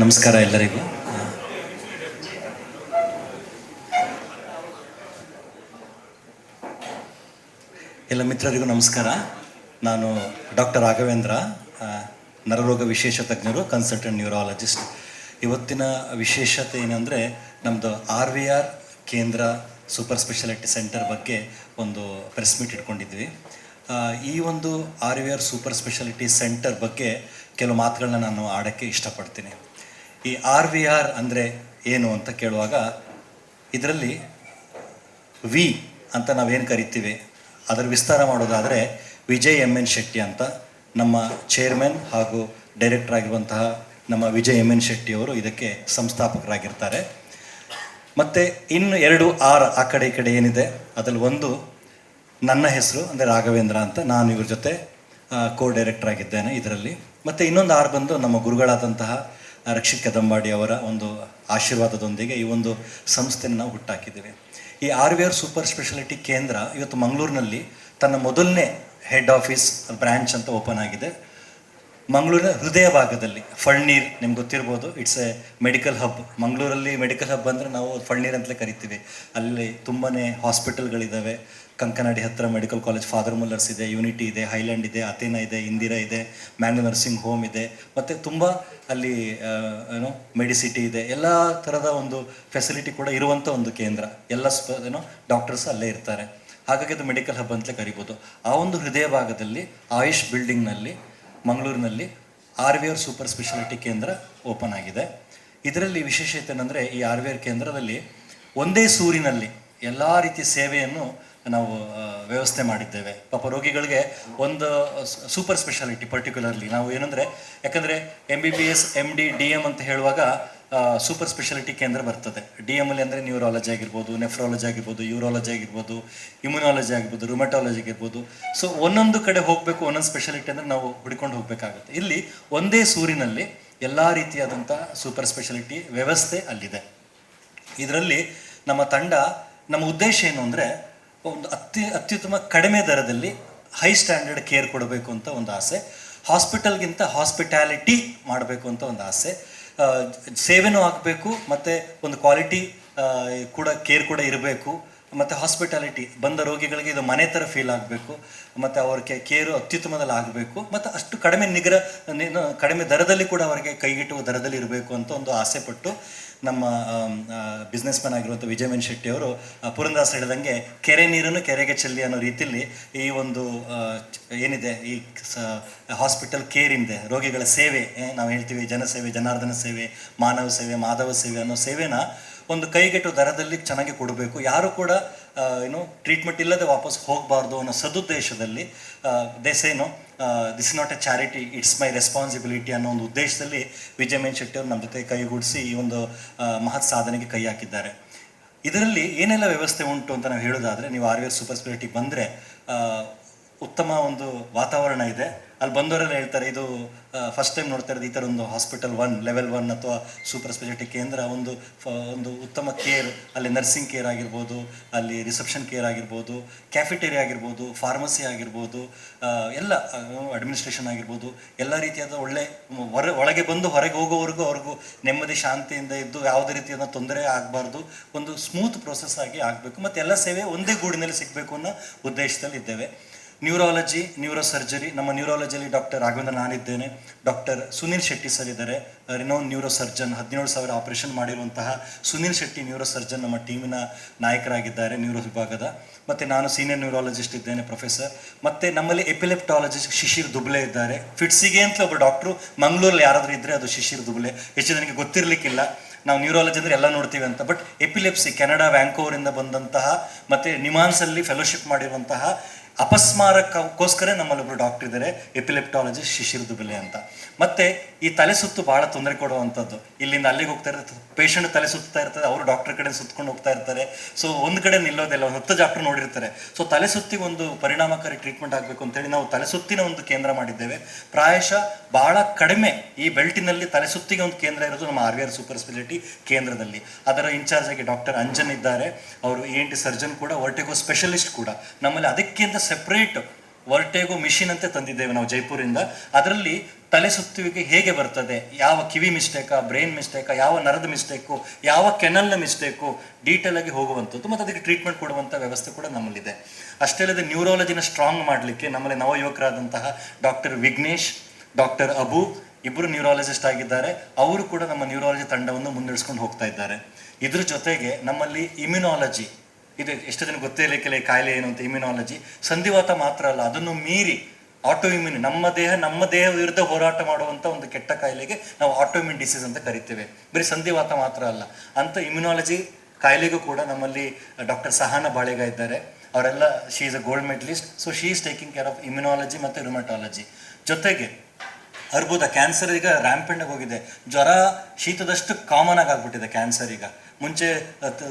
ನಮಸ್ಕಾರ ಎಲ್ಲರಿಗೂ. ಎಲ್ಲ ಮಿತ್ರರಿಗೂ ನಮಸ್ಕಾರ. ನಾನು ಡಾಕ್ಟರ್ ರಾಘವೇಂದ್ರ, ನರರೋಗ ವಿಶೇಷ ತಜ್ಞರು, ಕನ್ಸಲ್ಟೆಂಟ್ ನ್ಯೂರಾಲಜಿಸ್ಟ್. ಇವತ್ತಿನ ವಿಶೇಷತೆ ಏನಂದರೆ, ನಮ್ಮದು RVR ಕೇಂದ್ರ ಸೂಪರ್ ಸ್ಪೆಷಾಲಿಟಿ ಸೆಂಟರ್ ಬಗ್ಗೆ ಒಂದು ಪ್ರೆಸ್ ಮೀಟ್ ಇಟ್ಕೊಂಡಿದ್ವಿ. ಈ ಒಂದು RVR ಸೂಪರ್ ಸ್ಪೆಷಾಲಿಟಿ ಸೆಂಟರ್ ಬಗ್ಗೆ ಕೆಲವು ಮಾತುಗಳನ್ನ ನಾನು ಆಡೋಕ್ಕೆ ಇಷ್ಟಪಡ್ತೀನಿ. ಈ RVR ಅಂದರೆ ಏನು ಅಂತ ಕೇಳುವಾಗ, ಇದರಲ್ಲಿ ವಿ ಅಂತ ನಾವೇನು ಕರಿತೀವಿ ಅದರ ವಿಸ್ತಾರ ಮಾಡೋದಾದರೆ, ವಿಜಯ್ MN ಶೆಟ್ಟಿ ಅಂತ ನಮ್ಮ ಚೇರ್ಮನ್ ಹಾಗೂ ಡೈರೆಕ್ಟರ್ ಆಗಿರುವಂತಹ ನಮ್ಮ ವಿಜಯ್ MN ಶೆಟ್ಟಿಯವರು ಇದಕ್ಕೆ ಸಂಸ್ಥಾಪಕರಾಗಿರ್ತಾರೆ. ಮತ್ತು ಇನ್ನು 2 R ಆ ಕಡೆ ಈ ಕಡೆ ಏನಿದೆ, ಅದರಲ್ಲಿ ಒಂದು ನನ್ನ ಹೆಸರು ಅಂದರೆ ರಾಘವೇಂದ್ರ ಅಂತ, ನಾನು ಇವ್ರ ಜೊತೆ ಕೋ ಡೈರೆಕ್ಟರ್ ಆಗಿದ್ದೇನೆ ಇದರಲ್ಲಿ. ಮತ್ತು ಇನ್ನೊಂದು R ಬಂದು ನಮ್ಮ ಗುರುಗಳಾದಂತಹ ರಕ್ಷಿತ್ ಕದಂಬಾಡಿ ಅವರ ಒಂದು ಆಶೀರ್ವಾದದೊಂದಿಗೆ ಈ ಒಂದು ಸಂಸ್ಥೆಯನ್ನು ನಾವು ಹುಟ್ಟಾಕಿದ್ದೀವಿ. ಈ RVR ಸೂಪರ್ ಸ್ಪೆಷಾಲಿಟಿ ಕೇಂದ್ರ ಇವತ್ತು ಮಂಗಳೂರಿನಲ್ಲಿ ತನ್ನ ಮೊದಲನೇ ಹೆಡ್ ಆಫೀಸ್ ಬ್ರ್ಯಾಂಚ್ ಅಂತ ಓಪನ್ ಆಗಿದೆ. ಮಂಗಳೂರಿನ ಹೃದಯ ಭಾಗದಲ್ಲಿ ಫಳ್ನೀರ್, ನಿಮ್ಗೆ ಗೊತ್ತಿರ್ಬೋದು, ಇಟ್ಸ್ ಎ ಮೆಡಿಕಲ್ ಹಬ್. ಮಂಗಳೂರಲ್ಲಿ ಮೆಡಿಕಲ್ ಹಬ್ ಅಂದರೆ ನಾವು ಫಳ್ನೀರ್ ಅಂತಲೇ ಕರಿತೀವಿ. ಅಲ್ಲಿ ತುಂಬಾ ಹಾಸ್ಪಿಟಲ್ಗಳಿದ್ದಾವೆ. ಕಂಕನಾಡಿ ಹತ್ತಿರ ಮೆಡಿಕಲ್ ಕಾಲೇಜ್ ಫಾದರ್ ಮುಲ್ಲರ್ಸ್ ಇದೆ, ಯೂನಿಟಿ ಇದೆ, ಹೈಲ್ಯಾಂಡ್ ಇದೆ, ಅಥೇನಾ ಇದೆ, ಇಂದಿರಾ ಇದೆ, ಮ್ಯಾಂಗ್ಳೂರ್ ನರ್ಸಿಂಗ್ ಹೋಮ್ ಇದೆ, ಮತ್ತು ತುಂಬ ಅಲ್ಲಿ ಮೆಡಿಸಿಟಿ ಇದೆ. ಎಲ್ಲ ಥರದ ಒಂದು ಫೆಸಿಲಿಟಿ ಕೂಡ ಇರುವಂಥ ಒಂದು ಕೇಂದ್ರ. ಎಲ್ಲ ಡಾಕ್ಟರ್ಸ್ ಅಲ್ಲೇ ಇರ್ತಾರೆ. ಹಾಗಾಗಿ ಅದು ಮೆಡಿಕಲ್ ಹಬ್ ಅಂತಲೇ ಕರಿಬೋದು. ಆ ಒಂದು ಹೃದಯ ಭಾಗದಲ್ಲಿ ಆಯುಷ್ ಬಿಲ್ಡಿಂಗ್ನಲ್ಲಿ ಮಂಗಳೂರಿನಲ್ಲಿ RVR ಸೂಪರ್ ಸ್ಪೆಷಾಲಿಟಿ ಕೇಂದ್ರ ಓಪನ್ ಆಗಿದೆ. ಇದರಲ್ಲಿ ವಿಶೇಷತೆ ಏನಂದರೆ, ಈ RVR ಕೇಂದ್ರದಲ್ಲಿ ಒಂದೇ ಸೂರಿನಲ್ಲಿ ಎಲ್ಲ ರೀತಿಯ ಸೇವೆಯನ್ನು ನಾವು ವ್ಯವಸ್ಥೆ ಮಾಡಿದ್ದೇವೆ. ಪಾಪ ರೋಗಿಗಳಿಗೆ ಒಂದು ಸೂಪರ್ ಸ್ಪೆಷಾಲಿಟಿ ಪರ್ಟಿಕ್ಯುಲರ್ಲಿ ನಾವು ಏನಂದರೆ, ಯಾಕಂದರೆ MBBS MD DM ಅಂತ ಹೇಳುವಾಗ ಸೂಪರ್ ಸ್ಪೆಷಾಲಿಟಿ ಕೇಂದ್ರ ಬರ್ತದೆ. DM ಅಲ್ಲಿ ಅಂದರೆ ನ್ಯೂರಾಲಜಿ ಆಗಿರ್ಬೋದು, ನೆಫ್ರಾಲಜಿ ಆಗಿರ್ಬೋದು, ಯೂರಾಲಜಿ ಆಗಿರ್ಬೋದು, ಇಮ್ಯುನಾಲಜಿ ಆಗಿರ್ಬೋದು, ರುಮಟಾಲಜಿ ಆಗಿರ್ಬೋದು. ಸೊ ಒಂದೊಂದು ಕಡೆ ಹೋಗಬೇಕು, ಒಂದೊಂದು ಸ್ಪೆಷಾಲಿಟಿ ಅಂದರೆ ನಾವು ಹುಡ್ಕೊಂಡು ಹೋಗಬೇಕಾಗುತ್ತೆ. ಇಲ್ಲಿ ಒಂದೇ ಸೂರಿನಲ್ಲಿ ಎಲ್ಲ ರೀತಿಯಾದಂಥ ಸೂಪರ್ ಸ್ಪೆಷಾಲಿಟಿ ವ್ಯವಸ್ಥೆ ಅಲ್ಲಿದೆ. ಇದರಲ್ಲಿ ನಮ್ಮ ತಂಡ, ನಮ್ಮ ಉದ್ದೇಶ ಏನು ಅಂದರೆ, ಒಂದು ಅತ್ಯುತ್ತಮ ಕಡಿಮೆ ದರದಲ್ಲಿ ಹೈ ಸ್ಟ್ಯಾಂಡರ್ಡ್ ಕೇರ್ ಕೊಡಬೇಕು ಅಂತ ಒಂದು ಆಸೆ. ಹಾಸ್ಪಿಟಲ್ಗಿಂತ ಹಾಸ್ಪಿಟ್ಯಾಲಿಟಿ ಮಾಡಬೇಕು ಅಂತ ಒಂದು ಆಸೆ. ಸೇವೆನೂ ಆಗಬೇಕು, ಮತ್ತು ಒಂದು ಕ್ವಾಲಿಟಿ ಕೂಡ ಕೇರ್ ಕೂಡ ಇರಬೇಕು. ಮತ್ತು ಹಾಸ್ಪಿಟಾಲಿಟಿ, ಬಂದ ರೋಗಿಗಳಿಗೆ ಇದು ಮನೆ ಥರ ಫೀಲ್ ಆಗಬೇಕು, ಮತ್ತು ಅವ್ರ ಕೇರು ಅತ್ಯುತ್ತಮದಲ್ಲಿ ಆಗಬೇಕು, ಮತ್ತು ಅಷ್ಟು ಕಡಿಮೆ ದರದಲ್ಲಿ ಕೂಡ ಅವರಿಗೆ ಕೈಗೆಟುವ ದರದಲ್ಲಿ ಇರಬೇಕು ಅಂತ ಒಂದು ಆಸೆ ಪಟ್ಟು ನಮ್ಮ ಬಿಸ್ನೆಸ್ ಮ್ಯಾನ್ ಆಗಿರುವಂಥ ವಿಜಯ್ MN ಶೆಟ್ಟಿ ಅವರು ಪುರಂದಾಸ್ ಹೇಳಿದಂಗೆ ಕೆರೆ ನೀರನ್ನು ಕೆರೆಗೆ ಚೆಲ್ಲಿ ಅನ್ನೋ ರೀತಿಯಲ್ಲಿ ಈ ಒಂದು ಏನಿದೆ, ಈ ಹಾಸ್ಪಿಟಲ್ ಕೇರ್ ಇದೆ, ರೋಗಿಗಳ ಸೇವೆ, ನಾವು ಹೇಳ್ತೀವಿ ಜನಸೇವೆ, ಜನಾರ್ದನ ಸೇವೆ, ಮಾನವ ಸೇವೆ, ಮಾಧವ ಸೇವೆ ಅನ್ನೋ ಸೇವೆನ ಒಂದು ಕೈಗೆಟು ದರದಲ್ಲಿ ಚೆನ್ನಾಗಿ ಕೊಡಬೇಕು. ಯಾರು ಕೂಡ ಟ್ರೀಟ್ಮೆಂಟ್ ಇಲ್ಲದೆ ವಾಪಸ್ ಹೋಗಬಾರ್ದು ಅನ್ನೋ ಸದುದ್ದೇಶದಲ್ಲಿ ದೇಸೇನು this not a charity, it's my responsibility ಅನ್ನೋ ಒಂದು ಉದ್ದೇಶದಲ್ಲಿ ವಿಜಯ್ MN ಶೆಟ್ಟಿ ಅವರು ನಮ್ಮ ಜೊತೆ ಕೈಗೂಡಿಸಿ ಈ ಒಂದು ಮಹತ್ ಸಾಧನೆಗೆ ಕೈ ಹಾಕಿದ್ದಾರೆ. ಇದರಲ್ಲಿ ಏನೆಲ್ಲ ವ್ಯವಸ್ಥೆ ಉಂಟು ಅಂತ ನಾವು ಹೇಳೋದಾದರೆ, ನೀವು RVR ಸೂಪರ್ ಸ್ಪೆಷಾಲಿಟಿ ಬಂದರೆ ಉತ್ತಮ ಒಂದು ವಾತಾವರಣ ಇದೆ. ಅಲ್ಲಿ ಬಂದವರೆಲ್ಲ ಹೇಳ್ತಾರೆ, ಇದು ಫಸ್ಟ್ ಟೈಮ್ ನೋಡ್ತಾ ಇರೋದು ಈ ಥರ ಒಂದು ಹಾಸ್ಪಿಟಲ್ ಲೆವೆಲ್ 1 ಅಥವಾ ಸೂಪರ್ ಸ್ಪೆಷಾಲಿಟಿ ಕೇಂದ್ರ. ಒಂದು ಉತ್ತಮ ಕೇರ್, ಅಲ್ಲಿ ನರ್ಸಿಂಗ್ ಕೇರ್ ಆಗಿರ್ಬೋದು, ಅಲ್ಲಿ ರಿಸೆಪ್ಷನ್ ಕೇರ್ ಆಗಿರ್ಬೋದು, ಕ್ಯಾಫೆಟೇರಿಯಾ ಆಗಿರ್ಬೋದು, ಫಾರ್ಮಸಿ ಆಗಿರ್ಬೋದು, ಎಲ್ಲ ಅಡ್ಮಿನಿಸ್ಟ್ರೇಷನ್ ಆಗಿರ್ಬೋದು, ಎಲ್ಲ ರೀತಿಯಾದ ಒಳಗೆ ಬಂದು ಹೊರಗೆ ಹೋಗೋವರೆಗೂ ಅವ್ರಿಗೂ ನೆಮ್ಮದಿ ಶಾಂತಿಯಿಂದ ಇದ್ದು ಯಾವುದೇ ರೀತಿಯಾದ ತೊಂದರೆ ಆಗಬಾರ್ದು, ಒಂದು ಸ್ಮೂತ್ ಪ್ರೊಸೆಸ್ ಆಗಿ ಆಗಬೇಕು, ಮತ್ತು ಎಲ್ಲ ಸೇವೆ ಒಂದೇ ಗೂಡಿನಲ್ಲಿ ಸಿಗಬೇಕು ಅನ್ನೋ ಉದ್ದೇಶದಲ್ಲಿ ಇದ್ದೇವೆ. ನ್ಯೂರಾಲಜಿ, ನ್ಯೂರೋ ಸರ್ಜರಿ, ನಮ್ಮ ನ್ಯೂರಾಲಜಿಯಲ್ಲಿ ಡಾಕ್ಟರ್ ರಾಘವೇಂದ್ರ ನಾನಿದ್ದೇನೆ, ಡಾಕ್ಟರ್ ಸುನೀಲ್ ಶೆಟ್ಟಿ ಸರ್ ಇದ್ದಾರೆ, ರಿನೌನ್ ನ್ಯೂರೋ ಸರ್ಜನ್, 17,000 ಆಪರೇಷನ್ ಮಾಡಿರುವಂತಹ ಸುನೀಲ್ ಶೆಟ್ಟಿ ನ್ಯೂರೋ ಸರ್ಜನ್ ನಮ್ಮ ಟೀಮಿನ ನಾಯಕರಾಗಿದ್ದಾರೆ ನ್ಯೂರೋ ವಿಭಾಗದ. ಮತ್ತು ನಾನು ಸೀನಿಯರ್ ನ್ಯೂರಾಲಜಿಸ್ಟ್ ಇದ್ದೇನೆ, ಪ್ರೊಫೆಸರ್. ಮತ್ತು ನಮ್ಮಲ್ಲಿ ಎಪಿಲೆಪ್ಟಾಲಜಿಸ್ಟ್ ಶಿಶಿರ್ ದುಬ್ಲೆ ಇದ್ದಾರೆ. ಫಿಟ್ಸಿಗೆ ಅಂತ ಒಬ್ಬ ಡಾಕ್ಟ್ರು ಮಂಗಳೂರಲ್ಲಿ ಯಾರಾದರೂ ಇದ್ದರೆ ಅದು ಶಿಶಿರ್ ದುಬ್ಲೆ. ಹೆಚ್ಚು ನನಗೆ ಗೊತ್ತಿರಲಿಕ್ಕಿಲ್ಲ, ನಾವು ನ್ಯೂರಾಲಜಿ ಅಂದರೆ ಎಲ್ಲ ನೋಡ್ತೀವಿ ಅಂತ. ಬಟ್ ಎಪಿಲೆಪ್ಸಿ, ಕೆನಡಾ ವ್ಯಾಂಕೋವರಿಂದ ಬಂದಂತಹ, ಮತ್ತು ನಿಮಾನ್ಸಲ್ಲಿ ಫೆಲೋಶಿಪ್ ಮಾಡಿರುವಂತಹ ಅಪಸ್ಮಾರಕ್ಕೋಸ್ಕರ ನಮ್ಮಲ್ಲಿ ಒಬ್ಬರು ಡಾಕ್ಟರ್ ಇದ್ದಾರೆ, ಎಪಿಲೆಪ್ಟಾಲಜಿಸ್ಟ್ ಶಿಶಿರ್ ದುಬಲೆ ಅಂತ. ಮತ್ತು ಈ ತಲೆ ಸುತ್ತು ಭಾಳ ತೊಂದರೆ ಕೊಡುವಂಥದ್ದು. ಇಲ್ಲಿಂದ ಅಲ್ಲಿಗೆ ಹೋಗ್ತಾ ಇರ್ತದೆ, ಪೇಷಂಟ್ ತಲೆ ಸುತ್ತಾ ಇರ್ತದೆ, ಅವರು ಡಾಕ್ಟರ್ ಕಡೆ ಸುತ್ಕೊಂಡು ಹೋಗ್ತಾ ಇರ್ತಾರೆ. ಸೊ ಒಂದು ಕಡೆ ನಿಲ್ಲೋದಿಲ್ಲ, ಒಂದು 10 ಡಾಕ್ಟರ್ ನೋಡಿರ್ತಾರೆ. ಸೊ ತಲೆ ಸುತ್ತಿಗೆ ಒಂದು ಪರಿಣಾಮಕಾರಿ ಟ್ರೀಟ್ಮೆಂಟ್ ಆಗಬೇಕು ಅಂತೇಳಿ ನಾವು ತಲೆ ಸುತ್ತಿನ ಒಂದು ಕೇಂದ್ರ ಮಾಡಿದ್ದೇವೆ. ಪ್ರಾಯಶಃ ಭಾಳ ಕಡಿಮೆ ಈ ಬೆಲ್ಟಿನಲ್ಲಿ ತಲೆ ಸುತ್ತಿಗೆ ಒಂದು ಕೇಂದ್ರ ಇರೋದು ನಮ್ಮ RVR ಸೂಪರ್ ಸ್ಪೆಷಾಲಿಟಿ ಕೇಂದ್ರದಲ್ಲಿ. ಅದರ ಇನ್ಚಾರ್ಜ್ ಆಗಿ ಡಾಕ್ಟರ್ ಅಂಜನ್ ಇದ್ದಾರೆ, ಅವರು ENT ಸರ್ಜನ್ ಕೂಡ, ವರ್ಟಿಗೋ ಸ್ಪೆಷಲಿಸ್ಟ್ ಕೂಡ. ನಮ್ಮಲ್ಲಿ ಅದಕ್ಕಿಂತ ಸೆಪ್ರೇಟ್ ವರ್ಟೇಗೋ ಮಿಷಿನ್ ಅಂತ ತಂದಿದ್ದೇವೆ ನಾವು ಜೈಪುರಿಂದ. ಅದರಲ್ಲಿ ತಲೆ ಸುತ್ತುವಿಕೆ ಹೇಗೆ ಬರ್ತದೆ, ಯಾವ ಕಿವಿ ಮಿಸ್ಟೇಕಾ, ಬ್ರೈನ್ ಮಿಸ್ಟೇಕಾ, ಯಾವ ನರದ ಮಿಸ್ಟೇಕು, ಯಾವ ಕೆನಲ್ನ ಮಿಸ್ಟೇಕು, ಡೀಟೇಲ್ ಆಗಿ ಹೋಗುವಂಥದ್ದು ಮತ್ತು ಅದಕ್ಕೆ ಟ್ರೀಟ್ಮೆಂಟ್ ಕೊಡುವಂಥ ವ್ಯವಸ್ಥೆ ಕೂಡ ನಮ್ಮಲ್ಲಿದೆ. ಅಷ್ಟೇ ಅಲ್ಲದೆ ನ್ಯೂರಾಲಜಿನ ಸ್ಟ್ರಾಂಗ್ ಮಾಡಲಿಕ್ಕೆ ನಮ್ಮಲ್ಲಿ ನವಯುವಕರಾದಂತಹ ಡಾಕ್ಟರ್ ವಿಘ್ನೇಶ್, ಡಾಕ್ಟರ್ ಅಬು ಇಬ್ಬರು ನ್ಯೂರಾಲಜಿಸ್ಟ್ ಆಗಿದ್ದಾರೆ. ಅವರು ಕೂಡ ನಮ್ಮ ನ್ಯೂರಾಲಜಿ ತಂಡವನ್ನು ಮುನ್ನಡೆಸ್ಕೊಂಡು ಹೋಗ್ತಾ ಇದ್ದಾರೆ. ಇದ್ರ ಜೊತೆಗೆ ನಮ್ಮಲ್ಲಿ ಇಮ್ಯುನಾಲಜಿ, ಇದು ಎಷ್ಟು ಜನ ಗೊತ್ತೇ ಇರಲಿಕ್ಕಿಲ್ಲ ಕಾಯಿಲೆ ಏನು ಅಂತ. ಇಮ್ಯುನಾಲಜಿ ಸಂಧಿವಾತ ಮಾತ್ರ ಅಲ್ಲ, ಅದನ್ನು ಮೀರಿ ಆಟೋ ಇಮ್ಯೂನ್, ನಮ್ಮ ದೇಹ ವಿರುದ್ಧ ಹೋರಾಟ ಮಾಡುವಂಥ ಒಂದು ಕೆಟ್ಟ ಕಾಯಿಲೆಗೆ ನಾವು ಆಟೋ ಇಮ್ಯೂನ್ ಡಿಸೀಸ್ ಅಂತ ಕರಿತೇವೆ. ಬರೀ ಸಂಧಿವಾತ ಮಾತ್ರ ಅಲ್ಲ, ಅಂತ ಇಮ್ಯುನಾಲಜಿ ಕಾಯಿಲೆಗೂ ಕೂಡ ನಮ್ಮಲ್ಲಿ ಡಾಕ್ಟರ್ ಸಹಾನ ಬಾಳೆಗ ಇದ್ದಾರೆ. ಅವರೆಲ್ಲ she is a gold medalist. So she is taking care of immunology ಮತ್ತು ರುಮಟಾಲಜಿ. ಜೊತೆಗೆ ಅರ್ಬುದ, ಕ್ಯಾನ್ಸರ್ ಈಗ ರ್ಯಾಂಪೆಂಡ್ ಆಗಿ ಹೋಗಿದೆ. ಜ್ವರ ಶೀತದಷ್ಟು ಕಾಮನ್ ಆಗಿ ಆಗ್ಬಿಟ್ಟಿದೆ ಕ್ಯಾನ್ಸರ್. ಈಗ ಮುಂಚೆ